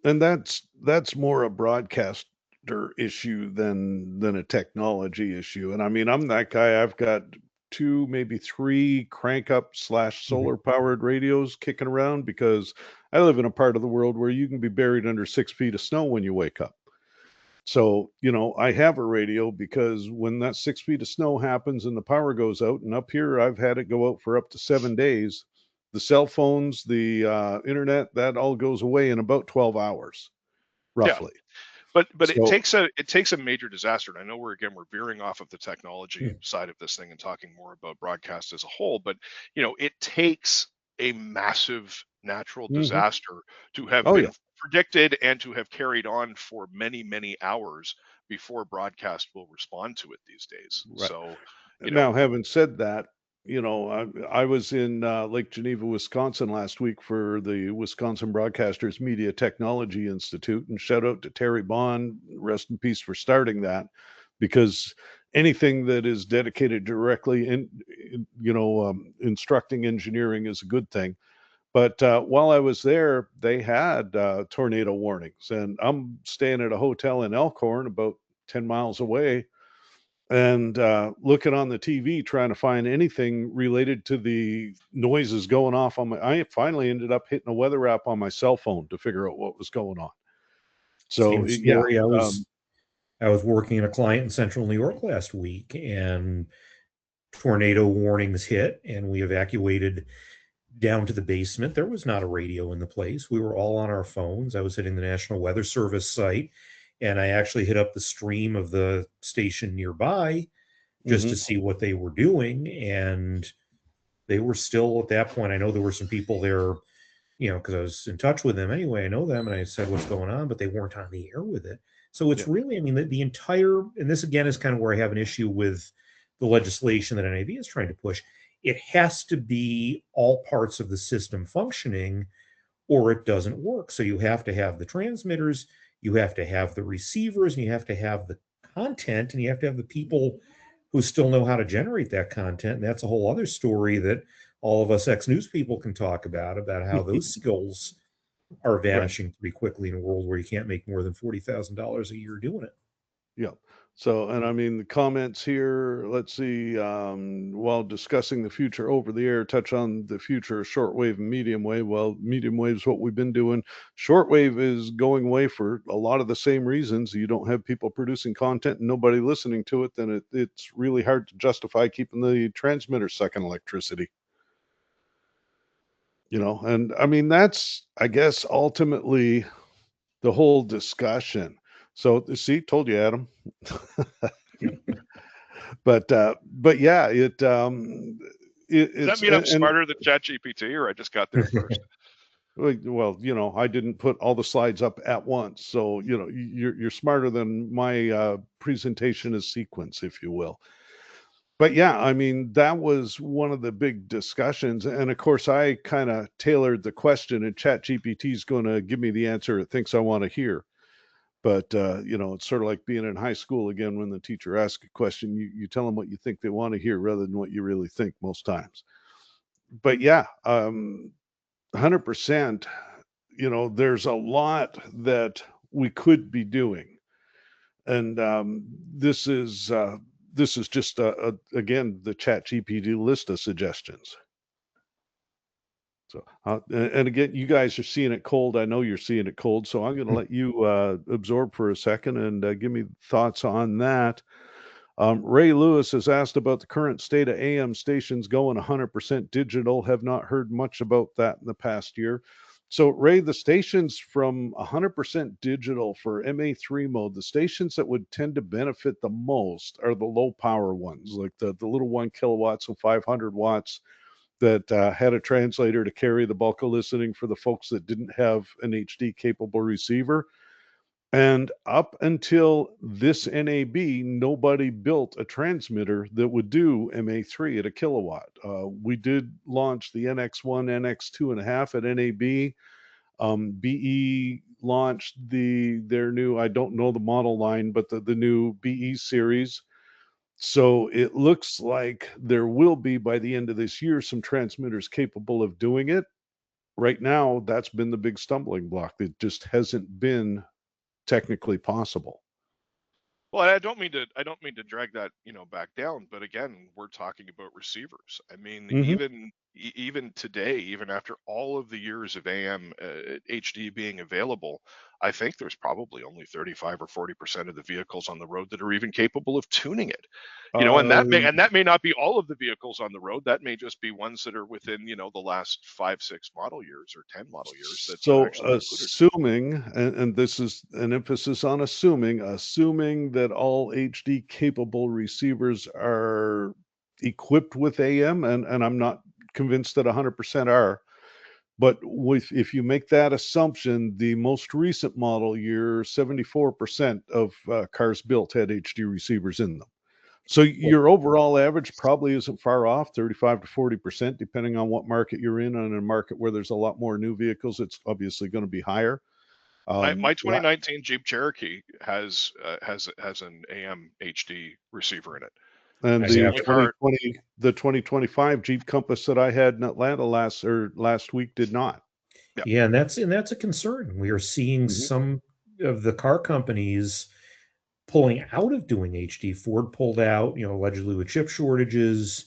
And that's more a broadcaster issue than a technology issue. And I mean, I'm that guy. I've got 2, maybe 3 crank up / solar powered radios kicking around because I live in a part of the world where you can be buried under 6 feet of snow when you wake up. So, I have a radio because when that 6 feet of snow happens and the power goes out, and up here I've had it go out for up to 7 days, the cell phones, the internet, that all goes away in about 12 hours, roughly.
But it takes a major disaster. And I know we're veering off of the technology side of this thing and talking more about broadcast as a whole. But it takes a massive natural disaster to have been predicted and to have carried on for many, many hours before broadcast will respond to it these days.
Right.
So
now, having said that, I was in Lake Geneva, Wisconsin last week for the Wisconsin Broadcasters Media Technology Institute, and shout out to Terry Bond, rest in peace, for starting that, because anything that is dedicated directly instructing engineering is a good thing. But while I was there, they had tornado warnings, and I'm staying at a hotel in Elkhorn, about 10 miles away, and looking on the TV trying to find anything related to the noises going off on I finally ended up hitting a weather app on my cell phone to figure out what was going on. So
story. I was working in a client in central New York last week, and tornado warnings hit, and we evacuated down to the basement. There was not a radio in the place. We were all on our phones. I was hitting the National Weather Service site, and I actually hit up the stream of the station nearby just to see what they were doing. And they were still, at that point, I know there were some people there, because I was in touch with them anyway. I know them, and I said, what's going on? But they weren't on the air with it. So it's really, I mean, the entire, and this again is kind of where I have an issue with the legislation that NAV is trying to push. It has to be all parts of the system functioning, or it doesn't work. So you have to have the transmitters, you have to have the receivers, and you have to have the content, and you have to have the people who still know how to generate that content. And that's a whole other story that all of us ex-news people can talk about how those skills are vanishing pretty quickly in a world where you can't make more than $40,000 a year doing it.
Yeah. So, and I mean, the comments here, let's see, while discussing the future over the air, touch on the future of shortwave and medium wave. Well, medium wave is what we've been doing. Shortwave is going away for a lot of the same reasons. You don't have people producing content and nobody listening to it, then it's really hard to justify keeping the transmitter sucking electricity. And I mean, that's, I guess, ultimately the whole discussion. So see, told you, Adam. but yeah,
does that mean I'm smarter than ChatGPT, or I just got there first?
Well, I didn't put all the slides up at once, so you're smarter than my presentation as sequence, if you will. But yeah, I mean, that was one of the big discussions. And of course, I kind of tailored the question, and ChatGPT is going to give me the answer it thinks I want to hear. But, it's sort of like being in high school again, when the teacher asks a question, you tell them what you think they want to hear rather than what you really think most times. But yeah, 100%, there's a lot that we could be doing. And this is just, again, the ChatGPT list of suggestions. So, and again, you guys are seeing it cold. I know you're seeing it cold. So I'm going to let you absorb for a second and give me thoughts on that. Ray Lewis has asked about the current state of AM stations going 100% digital. Have not heard much about that in the past year. So, Ray, the stations from 100% digital for MA3 mode, the stations that would tend to benefit the most are the low power ones, like the little 1 kilowatts and 500 watts that had a translator to carry the bulk of listening for the folks that didn't have an HD capable receiver. And up until this NAB, nobody built a transmitter that would do MA3 at 1 kilowatt. We did launch the NX1, NX2 and a half at NAB. BE launched their new, I don't know the model line, but the new BE series. So it looks like there will be by the end of this year some transmitters capable of doing it. Right now, that's been the big stumbling block. It just hasn't been technically possible.
Well, I don't mean to drag that, back down, but again, we're talking about receivers. I mean,
Mm-hmm.
even today, even after all of the years of AM HD being available, I think there's probably only 35 or 40% of the vehicles on the road that are even capable of tuning it. And that may not be all of the vehicles on the road. That may just be ones that are within, the last 5, 6 model years or 10 model years that
So
actually included.
assuming, and this is an emphasis on assuming that all HD capable receivers are equipped with AM, and I'm not convinced that 100% are, but if you make that assumption, the most recent model year, 74% of cars built had HD receivers in them. So your overall average probably isn't far off, 35 to 40%, depending on what market you're in. And in a market where there's a lot more new vehicles, it's obviously going to be higher.
My 2019 Jeep Cherokee has an AM HD receiver in it.
And
It's the only car.
the 2025 Jeep Compass that I had in Atlanta last week did not.
Yeah, and that's a concern. We are seeing some of the car companies pulling out of doing HD. Ford pulled out, allegedly with chip shortages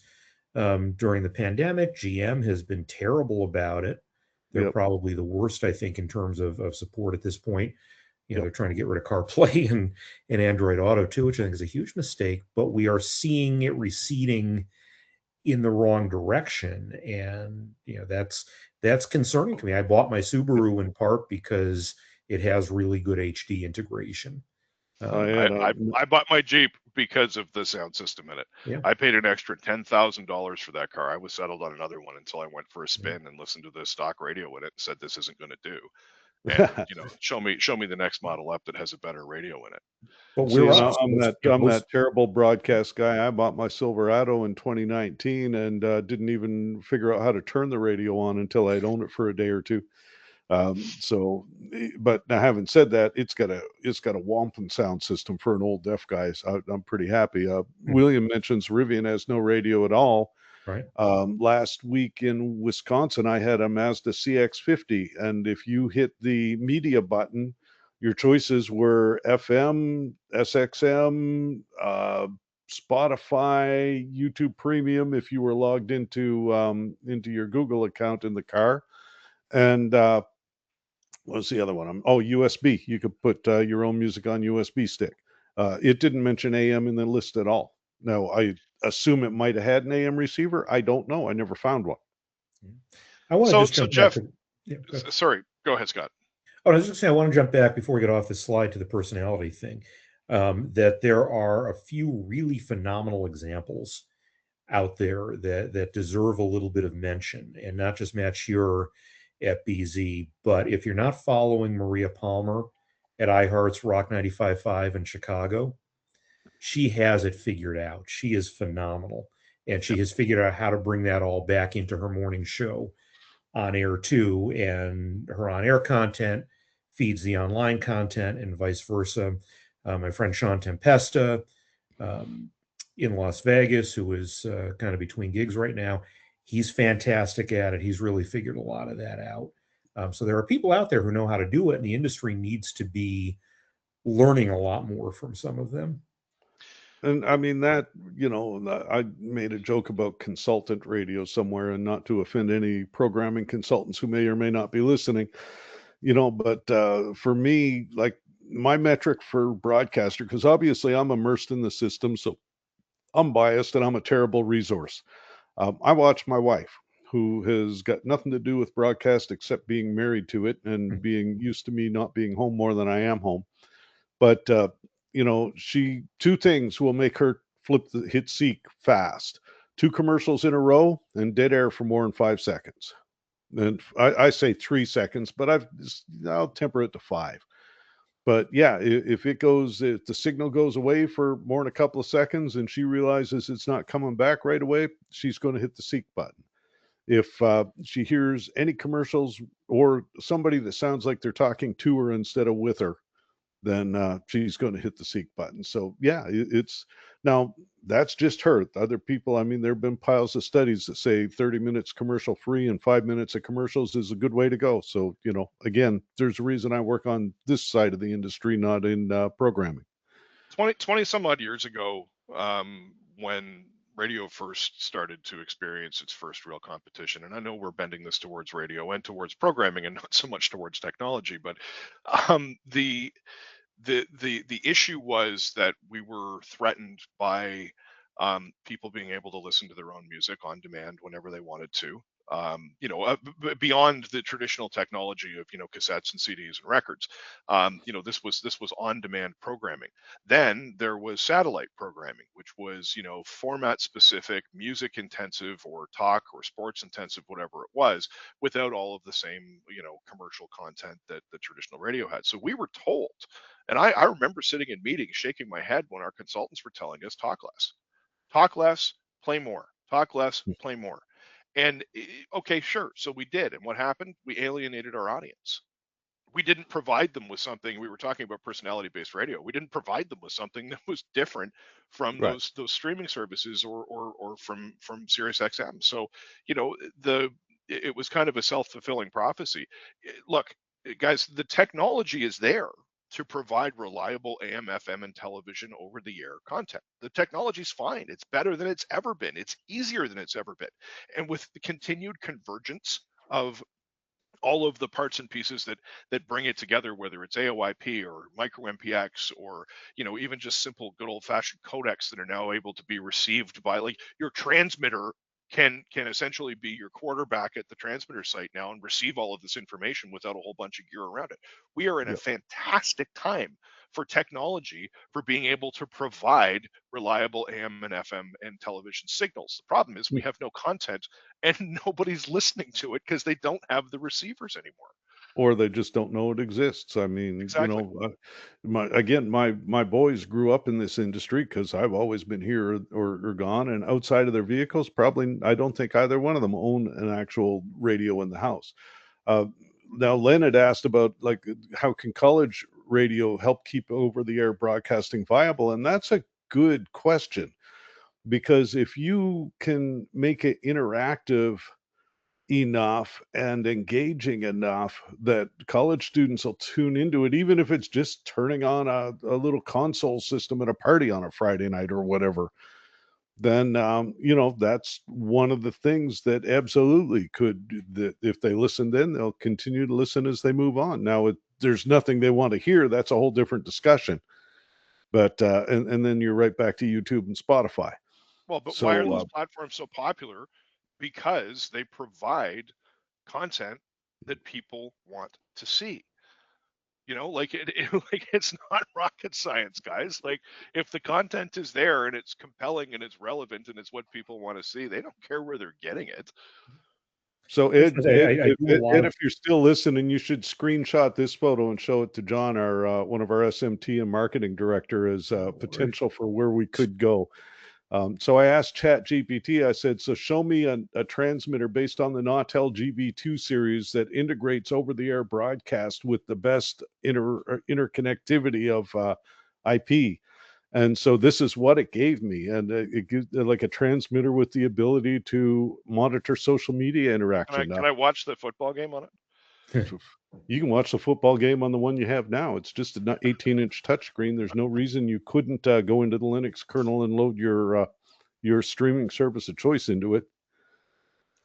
during the pandemic. GM has been terrible about it. They're probably the worst, I think, in terms of support at this point. They're trying to get rid of CarPlay and Android Auto too, which I think is a huge mistake. But we are seeing it receding in the wrong direction, and that's concerning to me. I bought my Subaru in part because it has really good HD integration.
I bought my Jeep because of the sound system in it.
Yeah.
I paid an extra $10,000 for that car. I was settled on another one until I went for a spin and listened to the stock radio in it and said, this isn't going to do. And show me the next model up that has a better radio in it.
But
I'm that terrible broadcast guy. I bought my Silverado in 2019 and didn't even figure out how to turn the radio on until I'd owned it for a day or two. But now, having said that, it's got a wampum sound system for an old deaf guy. So I'm pretty happy. William mentions Rivian has no radio at all.
Right.
Last week in Wisconsin, I had a Mazda CX-50, and if you hit the media button, your choices were FM, SXM, Spotify, YouTube Premium if you were logged into your Google account in the car, and what was the other one? USB. You could put your own music on USB stick. It didn't mention AM in the list at all. Now, I assume it might have had an AM receiver. I don't know. I never found one.
I want to just jump
Jeff,
back.
Sorry, go ahead, Scott.
Oh, I was just saying, I want to jump back before we get off the slide to the personality thing. That there are a few really phenomenal examples out there that deserve a little bit of mention, and not just Matt Shearer at BZ, but if you're not following Maria Palmer at iHeart's Rock 95.5 in Chicago, she has it figured out. She is phenomenal, and she has figured out how to bring that all back into her morning show on air too, and her on-air content feeds the online content and vice versa. My friend Sean Tempesta in Las Vegas, who is kind of between gigs right now, he's fantastic at it. He's really figured a lot of that out. So there are people out there who know how to do it, and the industry needs to be learning a lot more from some of them.
And I mean that, I made a joke about consultant radio somewhere, and not to offend any programming consultants who may or may not be listening, but for me, like my metric for broadcaster, because obviously I'm immersed in the system. So I'm biased and I'm a terrible resource. I watch my wife, who has got nothing to do with broadcast except being married to it and being used to me not being home more than I am home. But she two things will make her hit seek fast: two commercials in a row and dead air for more than 5 seconds. And I say 3 seconds, but I'll temper it to five. But yeah, if the signal goes away for more than a couple of seconds and she realizes it's not coming back right away, she's going to hit the seek button. If she hears any commercials or somebody that sounds like they're talking to her instead of with her, then she's going to hit the seek button. So yeah, it's now that's just her. Other people, I mean, there have been piles of studies that say 30 minutes commercial free and 5 minutes of commercials is a good way to go. So, again, there's a reason I work on this side of the industry, not in programming.
20 some odd years ago, when radio first started to experience its first real competition, and I know we're bending this towards radio and towards programming and not so much towards technology, but the issue was that we were threatened by people being able to listen to their own music on demand whenever they wanted to. Beyond the traditional technology of cassettes and CDs and records, this was on-demand programming. Then there was satellite programming, which was format specific, music intensive, or talk or sports intensive, whatever it was, without all of the same commercial content that the traditional radio had. So we were told, and I remember sitting in meetings shaking my head when our consultants were telling us, talk less, play more, talk less, play more. And okay, sure. So we did. And what happened? We alienated our audience. We didn't provide them with something. We were talking about personality-based radio. We didn't provide them with something that was different from
Right.
those streaming services or from Sirius XM. So, it was kind of a self-fulfilling prophecy. Look, guys, the technology is there to provide reliable AM, FM, and television over the air content. The technology's fine. It's better than it's ever been. It's easier than it's ever been. And with the continued convergence of all of the parts and pieces that bring it together, whether it's AOIP or micro MPX or even just simple good old fashioned codecs that are now able to be received by, like, your transmitter can essentially be your quarterback at the transmitter site now and receive all of this information without a whole bunch of gear around it. We are in a
Yep.
fantastic time for technology, for being able to provide reliable AM and FM and television signals. The problem is we have no content and nobody's listening to it because they don't have the receivers anymore.
Or they just don't know it exists. I mean,
Exactly.
my boys grew up in this industry because I've always been here or gone, and outside of their vehicles, probably I don't think either one of them own an actual radio in the house. Uh, Now, Len had asked about, like, how can college radio help keep over-the-air broadcasting viable, and that's a good question, because if you can make it interactive enough and engaging enough that college students will tune into it, even if it's just turning on a little console system at a party on a Friday night or whatever, then that's one of the things that absolutely could, that if they listen, then they'll continue to listen as they move on. Now, there's nothing they want to hear, that's a whole different discussion. But and then you're right back to YouTube and Spotify.
Well, but why are
So
those platforms so popular? Because they provide content that people want to see. Like it's not rocket science, guys. Like, if the content is there and it's compelling and it's relevant and it's what people want to see, they don't care where they're getting it.
So
I was
Ed,
gonna say, I do a lot
Ed,
of
if you're still listening, you should screenshot this photo and show it to John, our one of our SMT and marketing director, as
right.
potential for where we could go. So I asked Chat GPT. I said, "So show me a transmitter based on the Nautel GB2 series that integrates over-the-air broadcast with the best interconnectivity of IP." And so this is what it gave me, and it gives like a transmitter with the ability to monitor social media
Can I
interaction.
can I watch the football game on it?
You can watch the football game on the one you have now. It's just an 18-inch touchscreen. There's no reason you couldn't go into the Linux kernel and load your streaming service of choice into it.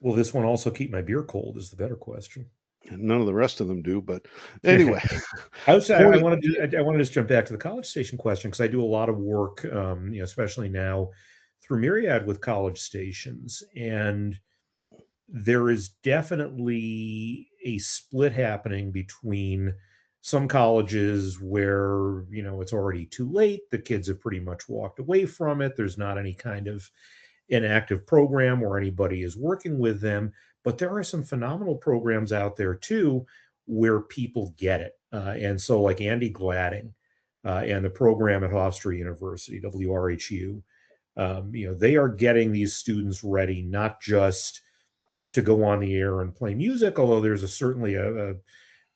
Will this one also keep my beer cold? Is the better question.
None of the rest of them do, but anyway.
I
point,
wanted to just jump back to the College Station question, because I do a lot of work, especially now through Myriad with college stations, and there is definitely a split happening between some colleges where, it's already too late. The kids have pretty much walked away from it. There's not any kind of inactive program where anybody is working with them. But there are some phenomenal programs out there too where people get it. And so, like Andy Gladding and the program at Hofstra University, WRHU, they are getting these students ready, not just to go on the air and play music, although there's certainly a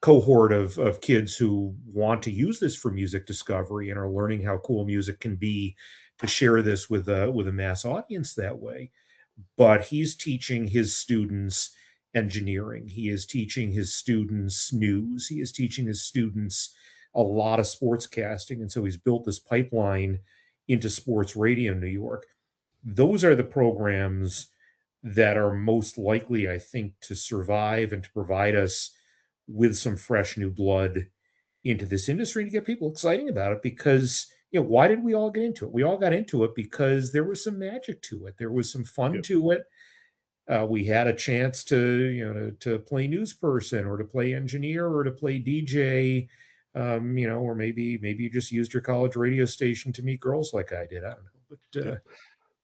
cohort of kids who want to use this for music discovery and are learning how cool music can be to share this with a mass audience that way. But he's teaching his students engineering. He is teaching his students news. He is teaching his students a lot of sportscasting. And so he's built this pipeline into sports radio in New York. Those are the programs that are most likely, I think, to survive and to provide us with some fresh new blood into this industry, to get people excited about it. Because, why did we all get into it? We all got into it because there was some magic to it. There was some fun to it. We had a chance to play news person, or to play engineer, or to play DJ, or maybe you just used your college radio station to meet girls like I did. I don't know, but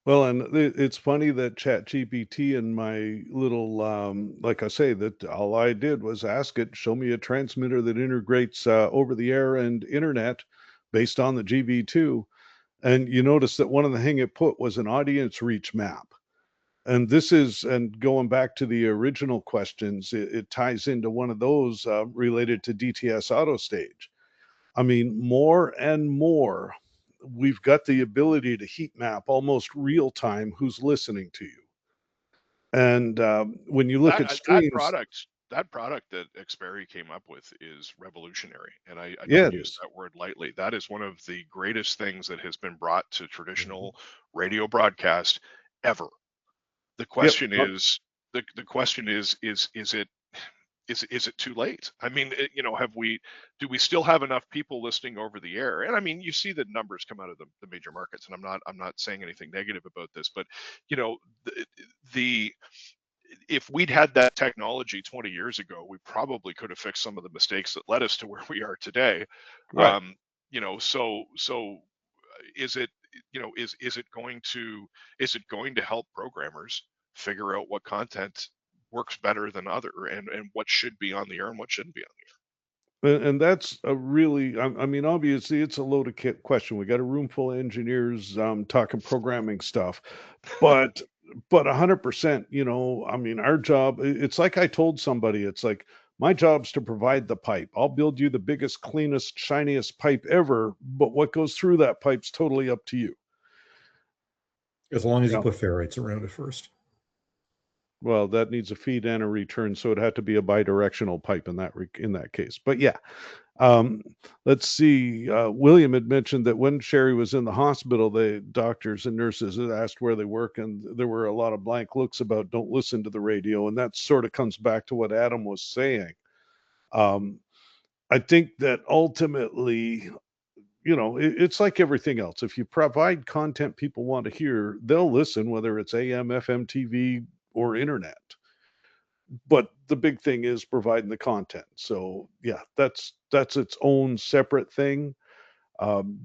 Well, and it's funny that ChatGPT and my little, like I say, that all I did was ask it, show me a transmitter that integrates over the air and internet based on the GB2. And you notice that one of the thing it put was an audience reach map. And going back to the original questions, it ties into one of those related to DTS Auto Stage. I mean, more and more, we've got the ability to heat map almost real time who's listening to you. And when you look at streams,
that product that Xperi came up with is revolutionary, and I
yeah,
don't
it
use
is.
that word lightly. That is one of the greatest things that has been brought to traditional radio broadcast ever. The
Yep.
question is, the question is it is it too late? I mean, do we still have enough people listening over the air? And I mean, you see the numbers come out of the major markets, and I'm not saying anything negative about this, but the if we'd had that technology 20 years ago, we probably could have fixed some of the mistakes that led us to where we are today.
Right.
So is it is it going to help programmers figure out what content works better than other, and what should be on the air and what shouldn't be on the air?
And that's a really, I mean, obviously, it's a loaded question. We got a room full of engineers talking programming stuff, but 100%, I mean, our job, it's like I told somebody, it's like my job's to provide the pipe. I'll build you the biggest, cleanest, shiniest pipe ever, but what goes through that pipe's totally up to you.
As long as you put ferrites around it first.
Well, that needs a feed and a return, so it had to be a bidirectional pipe in that case. But yeah, let's see. William had mentioned that when Sherry was in the hospital, the doctors and nurses had asked where they work, and there were a lot of blank looks about don't listen to the radio, and that sort of comes back to what Adam was saying. I think that ultimately, it's like everything else. If you provide content people want to hear, they'll listen, whether it's AM, FM, TV, or internet. But the big thing is providing the content. So yeah, that's its own separate thing. Um,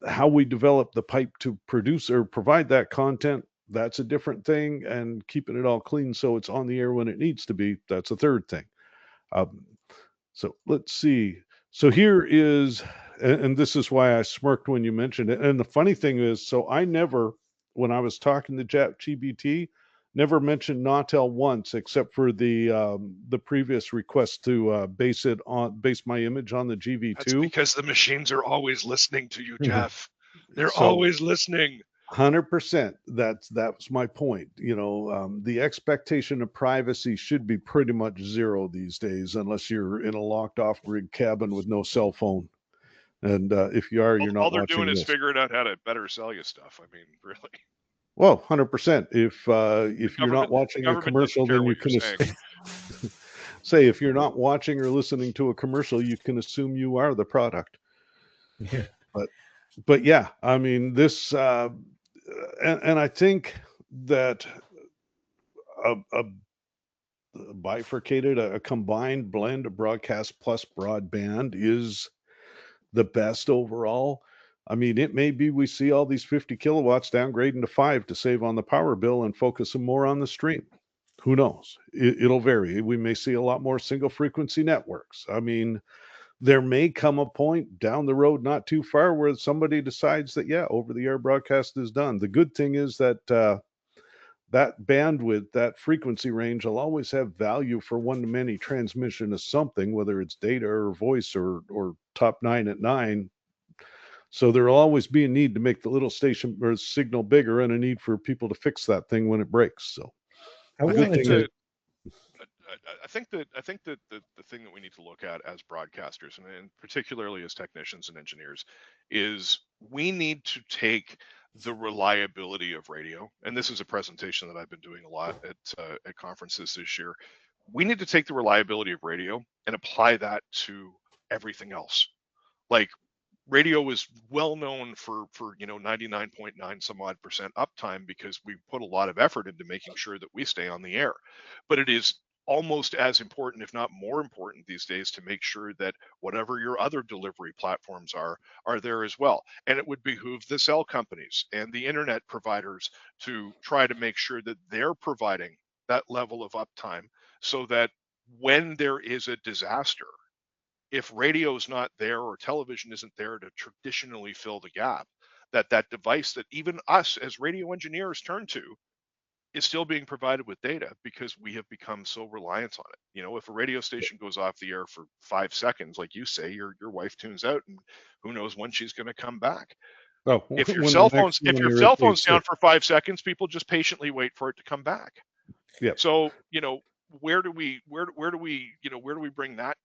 how we develop the pipe to produce or provide that content, that's a different thing. And keeping it all clean so it's on the air when it needs to be, that's a third thing. Um, so let's see. So here is, and this is why I smirked when you mentioned it. And the funny thing is, so I never, when I was talking to ChatGPT, never mentioned Nautel once, except for the previous request to base my image on the GV2.
That's because the machines are always listening to you, Jeff. They're always listening.
100%. That's my point. The expectation of privacy should be pretty much zero these days, unless you're in a locked off rig cabin with no cell phone. And if you are, you're not
all they're
watching
doing is
this.
figuring out how to better sell you stuff. I mean, really.
Well, 100%. If you're not watching a commercial, then you can say if you're not watching or listening to a commercial, you can assume you are the product.
Yeah.
But yeah, I mean, this and I think that a bifurcated, a combined blend of broadcast plus broadband is the best overall. I mean, it may be we see all these 50 kilowatts downgrading to 5 to save on the power bill and focus them more on the stream. Who knows? It'll vary. We may see a lot more single frequency networks. I mean, there may come a point down the road not too far where somebody decides that, yeah, over the air broadcast is done. The good thing is that that bandwidth, that frequency range will always have value for one to many transmission of something, whether it's data or voice or top 9 at 9. So there'll always be a need to make the little station or signal bigger and a need for people to fix that thing when it breaks. So
I
the
I
good
think
wanted
thing is,
to.
that I think that the thing that we need to look at as broadcasters and particularly as technicians and engineers is we need to take the reliability of radio, and this is a presentation that I've been doing a lot at conferences this year. We need to take the reliability of radio and apply that to everything else. Like, radio is well known for 99.9 some odd percent uptime because we put a lot of effort into making sure that we stay on the air. But it is almost as important, if not more important these days, to make sure that whatever your other delivery platforms are there as well. And it would behoove the cell companies and the internet providers to try to make sure that they're providing that level of uptime so that when there is a disaster, if radio's not there or television isn't there to traditionally fill the gap, that device that even us as radio engineers turn to is still being provided with data because we have become so reliant on it. If a radio station goes off the air for 5 seconds, like you say, your wife tunes out, and who knows when she's going to come back.
oh,
If your
when the
cell
next
phone's if
one
your cell phone's
irritates
down
her.
for 5 seconds, people just patiently wait for it to come back.
Yep.
So where do we bring that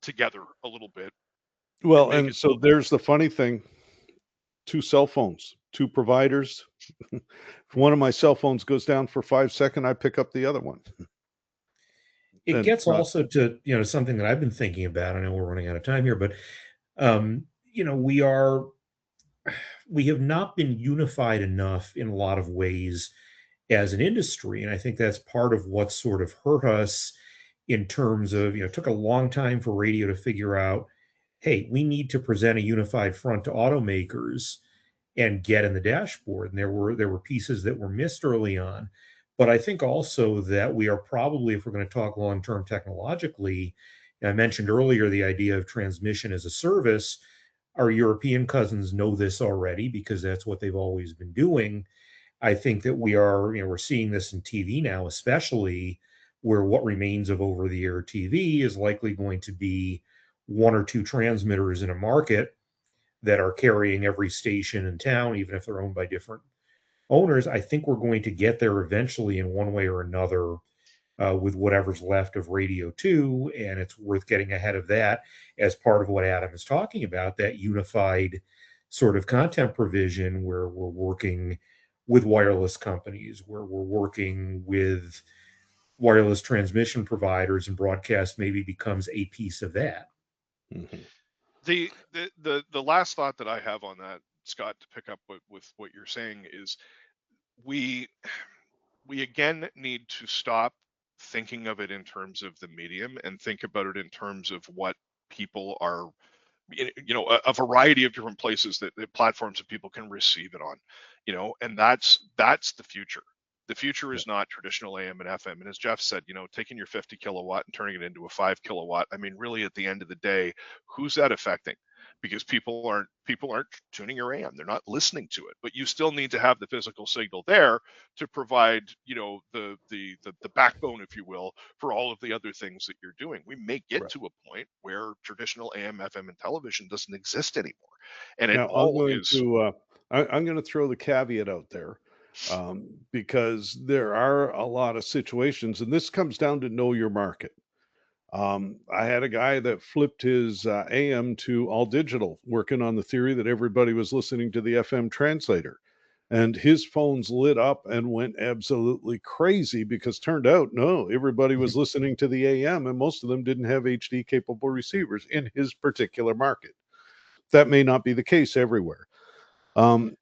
together a little bit and
Well,
make
and
it
so there's the funny thing, two cell phones, two providers. If one of my cell phones goes down for 5 seconds, I pick up the other one.
It
And
gets
not,
also to something that I've been thinking about. I know we're running out of time here, but um, we have not been unified enough in a lot of ways as an industry, and I think that's part of what sort of hurt us in terms of it took a long time for radio to figure out, hey, we need to present a unified front to automakers and get in the dashboard. And there were pieces that were missed early on. But I think also that we are probably, if we're going to talk long term technologically, I mentioned earlier the idea of transmission as a service. Our European cousins know this already because that's what they've always been doing. I think that we're seeing this in TV now, especially where what remains of over the air TV is likely going to be one or two transmitters in a market that are carrying every station in town, even if they're owned by different owners. I think we're going to get there eventually in one way or another with whatever's left of Radio 2. And it's worth getting ahead of that as part of what Adam is talking about, that unified sort of content provision where we're working with wireless companies, where we're working with wireless transmission providers, and broadcast maybe becomes a piece of that.
mhm.
The last thought that I have on that, Scott, to pick up with what you're saying is we we again need to stop thinking of it in terms of the medium and think about it in terms of what people are, a variety of different places that platforms that people can receive it on, and that's the future. The future
Yeah.
is not traditional AM and FM. And as Jeff said, taking your 50 kilowatt and turning it into a 5 kilowatt. I mean, really, at the end of the day, who's that affecting? Because people aren't tuning your AM. They're not listening to it. But you still need to have the physical signal there to provide, the backbone, if you will, for all of the other things that you're doing. We may get
Right.
to a point where traditional AM, FM, and television doesn't exist anymore, and it
Now
all is.
I'm going to throw the caveat out there, because there are a lot of situations, and this comes down to know your market. I had a guy that flipped his AM to all digital, working on the theory that everybody was listening to the FM translator. And his phones lit up and went absolutely crazy because turned out, no, everybody was listening to the AM and most of them didn't have HD capable receivers in his particular market. That may not be the case everywhere.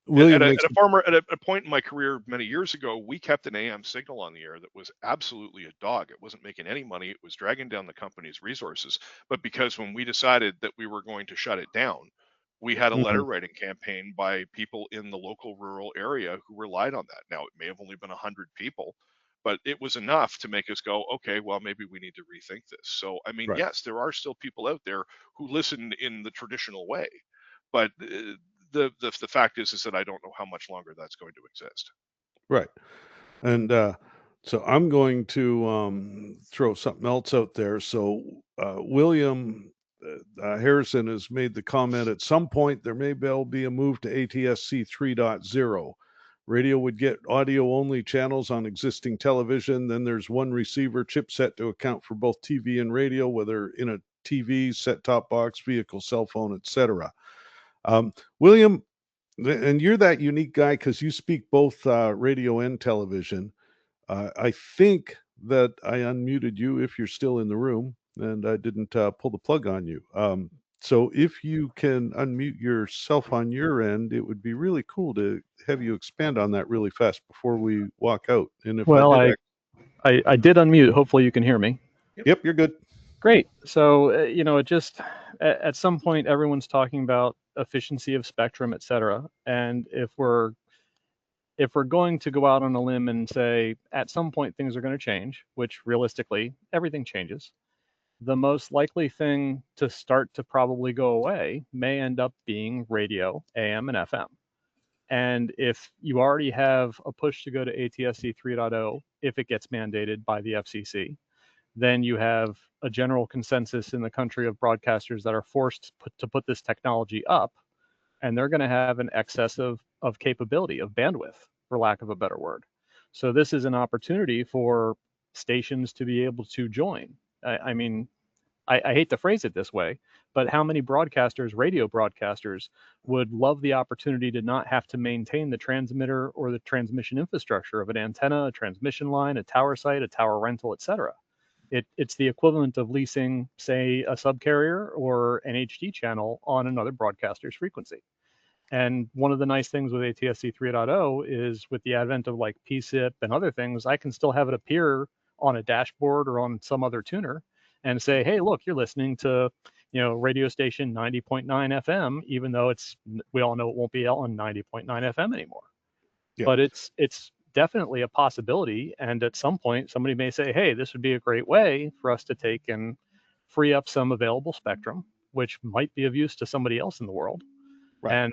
William
At
makes
a point in my career many years ago, we kept an AM signal on the air that was absolutely a dog. It wasn't making any money. It was dragging down the company's resources. But because when we decided that we were going to shut it down, we had a letter
Mhm.
writing campaign by people in the local rural area who relied on that. Now, it may have only been 100 people, but it was enough to make us go, okay, well, maybe we need to rethink this. So, I mean,
Right,
yes, there are still people out there who listen in the traditional way, but the fact is that I don't know how much longer that's going to exist.
right. And so I'm going to throw something else out there. So William Harrison has made the comment at some point there may well be a move to ATSC 3.0. Radio would get audio only channels on existing television. Then there's one receiver chipset to account for both TV and radio, whether in a TV, set top box, vehicle, cell phone, etc. William, and you're that unique guy because you speak both radio and television. I think that I unmuted you if you're still in the room, and I didn't pull the plug on you. So if you can unmute yourself on your end, it would be really cool to have you expand on that really fast before we walk out. And if I
Well,
did,
I did unmute. Hopefully you can hear me.
yep, you're good.
Great. So, it just, at some point, everyone's talking about efficiency of spectrum, et cetera. And if we're going to go out on a limb and say, at some point, things are going to change, which realistically, everything changes, the most likely thing to start to probably go away may end up being radio, AM and FM. And if you already have a push to go to ATSC 3.0, if it gets mandated by the FCC, then you have a general consensus in the country of broadcasters that are forced to put this technology up, and they're going to have an excess of capability, of bandwidth, for lack of a better word. So this is an opportunity for stations to be able to join. I mean, I hate to phrase it this way, but how many broadcasters, radio broadcasters, would love the opportunity to not have to maintain the transmitter or the transmission infrastructure of an antenna, a transmission line, a tower site, a tower rental, et cetera? It's the equivalent of leasing, say, a subcarrier or an HD channel on another broadcaster's frequency. And one of the nice things with ATSC 3.0 is with the advent of like PSIP and other things, I can still have it appear on a dashboard or on some other tuner and say, hey, look, you're listening to, radio station 90.9 FM, even though we all know it won't be on 90.9 FM anymore.
Yeah.
But it's definitely a possibility. And at some point, somebody may say, hey, this would be a great way for us to take and free up some available spectrum, which might be of use to somebody else in the world,
Right.
and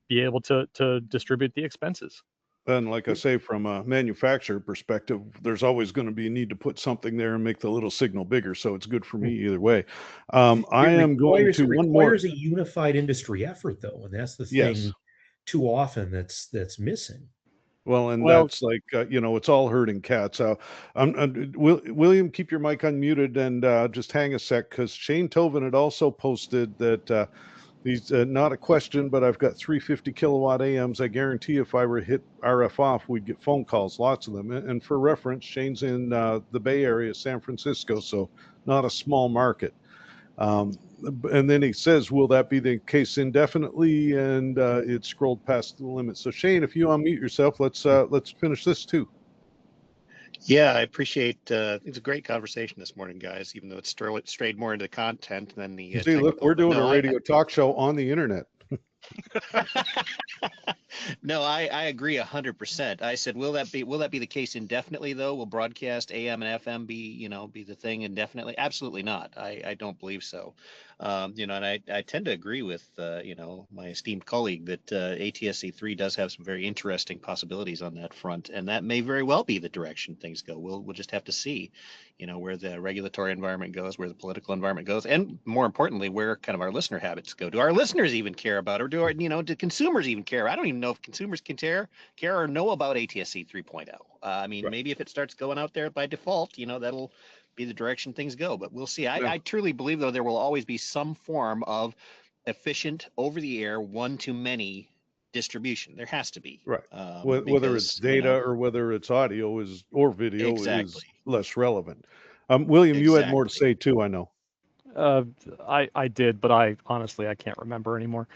be able to distribute the expenses.
And like I say, from a manufacturer perspective, there's always going to be a need to put something there and make the little signal bigger. So it's good for me either way. I am going to one more.
It requires a unified industry effort, though, and that's the thing.
Yes.
Too often that's missing.
Well, and that's like, it's all herding cats. William, keep your mic unmuted and just hang a sec, because Shane Tovin had also posted that he's not a question, but I've got 350 kilowatt AMs. I guarantee if I were to hit RF off, we'd get phone calls, lots of them. And for reference, Shane's in the Bay Area, San Francisco, so not a small market. And then he says, will that be the case indefinitely? And it scrolled past the limit. So Shane, if you unmute yourself, let's finish this too.
Yeah, I appreciate it's a great conversation this morning, guys, even though it's strayed more into the content than the
see, look, we're doing a radio talk show on the internet.
No, I agree 100%. I said, will that be the case indefinitely though? Will broadcast AM and FM be the thing indefinitely? Absolutely not. I don't believe so. And I tend to agree with my esteemed colleague that ATSC3 does have some very interesting possibilities on that front, and that may very well be the direction things go. We'll just have to see, where the regulatory environment goes, where the political environment goes, and more importantly, where kind of our listener habits go. Do our listeners even care about, or do consumers even care? I don't even know if consumers can care or know about ATSC 3.0. I mean, right. Maybe if it starts going out there by default, that'll be the direction things go, but we'll see. I truly believe, though, there will always be some form of efficient over-the-air one-to-many distribution. There has to be,
right? Whether it's data or whether it's audio or video is less relevant. William, you had more to say too, I know.
I did, but I honestly I can't remember anymore.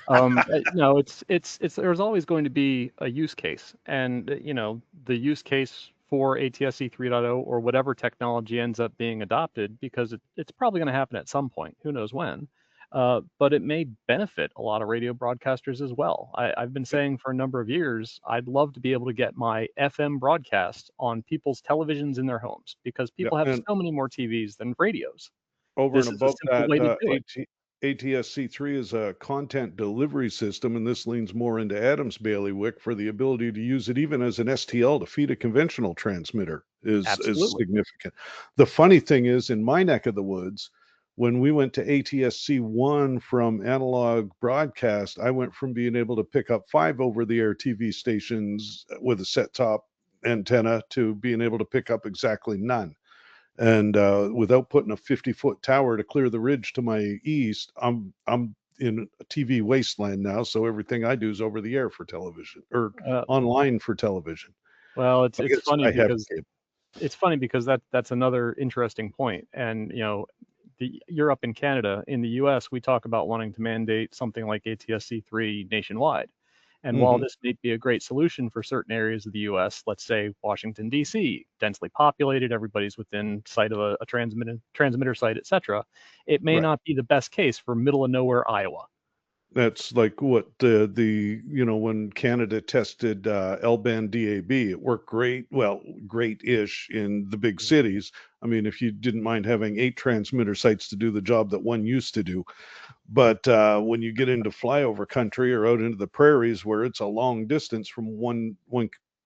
No, it's there's always going to be a use case, and the use case for ATSC 3.0 or whatever technology ends up being adopted, because it's probably going to happen at some point. Who knows when? But it may benefit a lot of radio broadcasters as well. I've been saying for a number of years, I'd love to be able to get my FM broadcast on people's televisions in their homes, because
Yeah,
people have
and
so many more TVs than radios.
over and
This is a
above
simple
that,
way to do it.
ATSC3 is a content delivery system, and this leans more into Adam's bailiwick for the ability to use it even as an STL to feed a conventional transmitter is
Absolutely.
significant. The funny thing is, in my neck of the woods, when we went to ATSC1 from analog broadcast, I went from being able to pick up 5 over-the-air TV stations with a set-top antenna to being able to pick up exactly none. And without putting a 50-foot tower to clear the ridge to my east, I'm in a TV wasteland now. So everything I do is over the air for television or
Uh,
online for television.
well,
I guess I have cable.
it's funny because that's another interesting point. And you're up in Canada. In the U.S., we talk about wanting to mandate something like ATSC3 nationwide. And while
Hmm.
this may be a great solution for certain areas of the U.S., let's say Washington, D.C., densely populated, everybody's within sight of a transmitter site, etc., it may
Right.
not be the best case for middle of nowhere Iowa.
That's like what when Canada tested L-band DAB, it worked great. Well, great-ish in the big cities. I mean, if you didn't mind having 8 transmitter sites to do the job that one used to do. But when you get into flyover country or out into the prairies where it's a long distance from one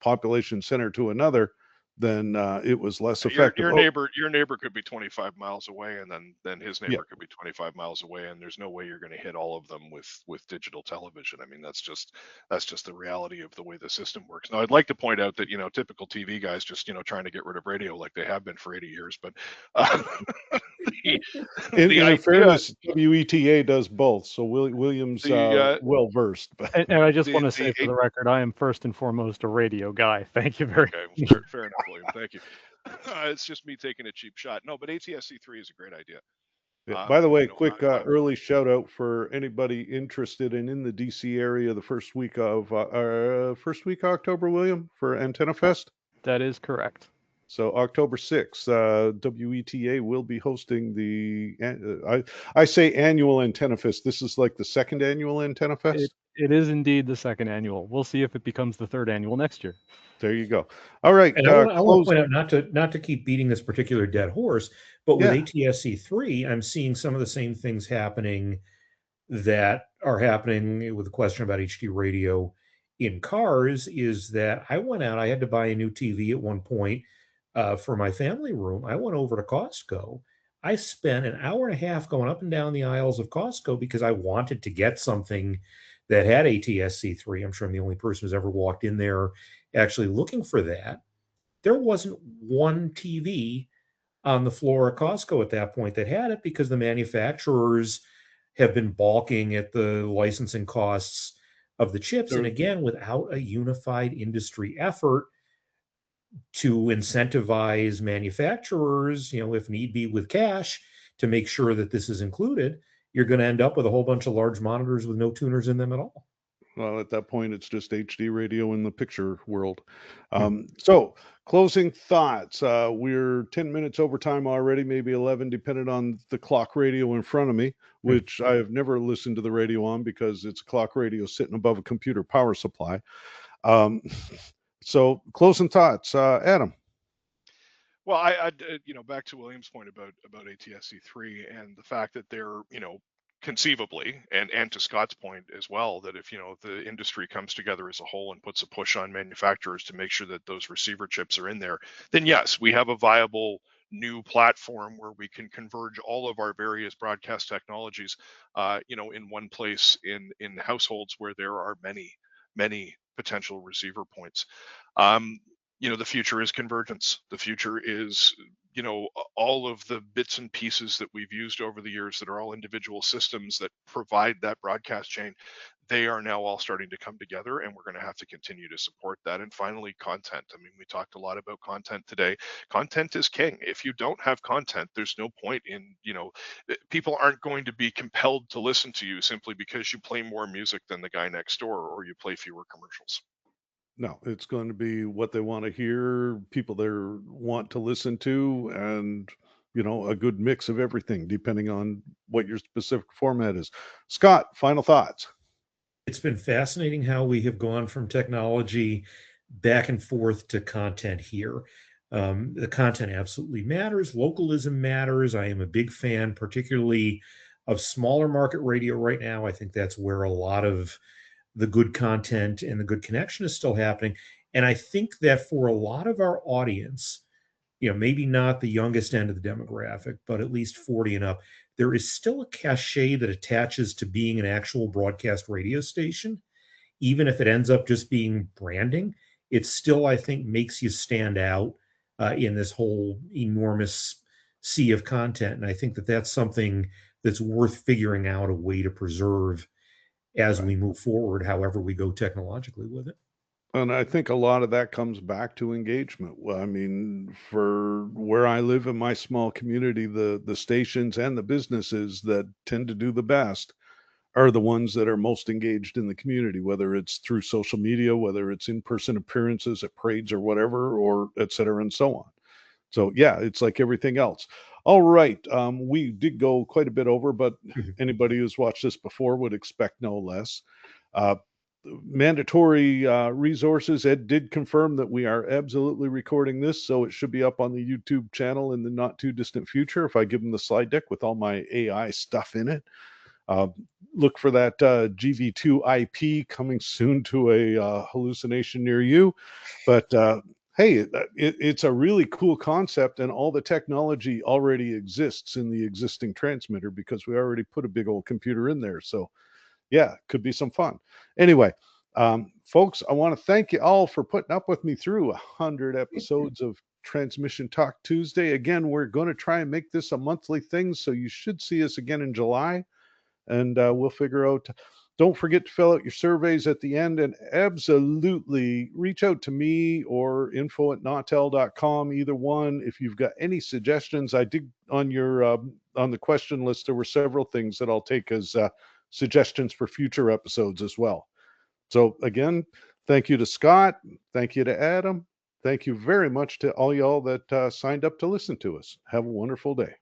population center to another, then it was less
Your
effective.
your
Oh,
neighbor your neighbor could be 25 miles away, and then his
yeah,
neighbor could be 25 miles away, and there's no way you're going to hit all of them with digital television. I mean, that's just the reality of the way the system works. Now, I'd like to point out that typical TV guys just trying to get rid of radio like they have been for 80 years, but the
and
the
in
idea
fairness, WETA does both, so Williams
the
well versed. But
And I just
the
want to say
the
for the record, I am first and foremost a radio guy. Thank you very
Okay,
much.
fair enough, William. Thank you. It's just me taking a cheap shot. No, but ATSC3 is a great idea.
yeah. By the way, quick
I
early shout out for anybody interested and in the DC area the first week of October, William, for Antenna Fest.
That is correct.
So October 6th, WETA will be hosting I say annual Antenna Fest. This is like the second annual Antenna Fest.
It is indeed the second annual. We'll see if it becomes the third annual next year.
There you go. All right,
And I want to
close.
point out, not to keep beating this particular dead horse, but with
Yeah,
ATSC3, I'm seeing some of the same things happening that are happening with the question about HD radio in cars. Is that I went out, I had to buy a new TV at one point for my family room. I went over to Costco. I spent an hour and a half going up and down the aisles of Costco because I wanted to get something that had ATSC3. I'm sure I'm the only person who's ever walked in there actually looking for that. There wasn't one TV on the floor at Costco at that point that had it because the manufacturers have been balking at the licensing costs of the chips. And
there,
again, without a unified industry effort to incentivize manufacturers, if need be with cash, to make sure that this is included, you're going to end up with a whole bunch of large monitors with no tuners in them at all.
well, at that point, it's just HD radio in the picture world. So, closing thoughts. We're 10 minutes over time already, maybe 11, depending on the clock radio in front of me, which I have never listened to the radio on because it's a clock radio sitting above a computer power supply. Um, so, closing thoughts. Adam.
Well, back to William's point about ATSC3 and the fact that they're, conceivably, and to Scott's point as well, that if the industry comes together as a whole and puts a push on manufacturers to make sure that those receiver chips are in there, then yes, we have a viable new platform where we can converge all of our various broadcast technologies, in one place in households where there are many potential receiver points. The future is convergence. The future is all of the bits and pieces that we've used over the years that are all individual systems that provide that broadcast chain, they are now all starting to come together, and we're going to have to continue to support that. And finally, content. I mean, we talked a lot about content today. Content is king. If you don't have content, there's no point in, people aren't going to be compelled to listen to you simply because you play more music than the guy next door or you play fewer commercials.
No, it's going to be what they want to hear, people they want to listen to, and a good mix of everything, depending on what your specific format is. Scott, final thoughts.
It's been fascinating how we have gone from technology back and forth to content here. The content absolutely matters. Localism matters. I am a big fan, particularly of smaller market radio right now. I think that's where a lot of the good content and the good connection is still happening. And I think that for a lot of our audience, maybe not the youngest end of the demographic, but at least 40 and up, there is still a cachet that attaches to being an actual broadcast radio station. Even if it ends up just being branding, it still, I think, makes you stand out in this whole enormous sea of content. And I think that that's something that's worth figuring out a way to preserve as we move forward, however we go technologically with it.
And I think a lot of that comes back to engagement. Well, I mean, for where I live in my small community, the stations and the businesses that tend to do the best are the ones that are most engaged in the community, whether it's through social media, whether it's in-person appearances at parades or whatever, or et cetera, and so on. So yeah, it's like everything else. All right. We did go quite a bit over, but anybody who's watched this before would expect no less. Mandatory resources. Ed did confirm that we are absolutely recording this, so it should be up on the YouTube channel in the not too distant future if I give them the slide deck with all my AI stuff in it. Look for that GV2 IP coming soon to a hallucination near you. But hey, it's a really cool concept, and all the technology already exists in the existing transmitter because we already put a big old computer in there. So yeah, could be some fun. Anyway, folks, I want to thank you all for putting up with me through 100 episodes of Transmission Talk Tuesday. Again, we're going to try and make this a monthly thing, so you should see us again in July, and we'll figure out. Don't forget to fill out your surveys at the end, and absolutely reach out to me or info@nautel.com, either one. If you've got any suggestions, I did on your on the question list, there were several things that I'll take as suggestions for future episodes as well. So again, thank you to Scott. Thank you to Adam. Thank you very much to all y'all that signed up to listen to us. Have a wonderful day.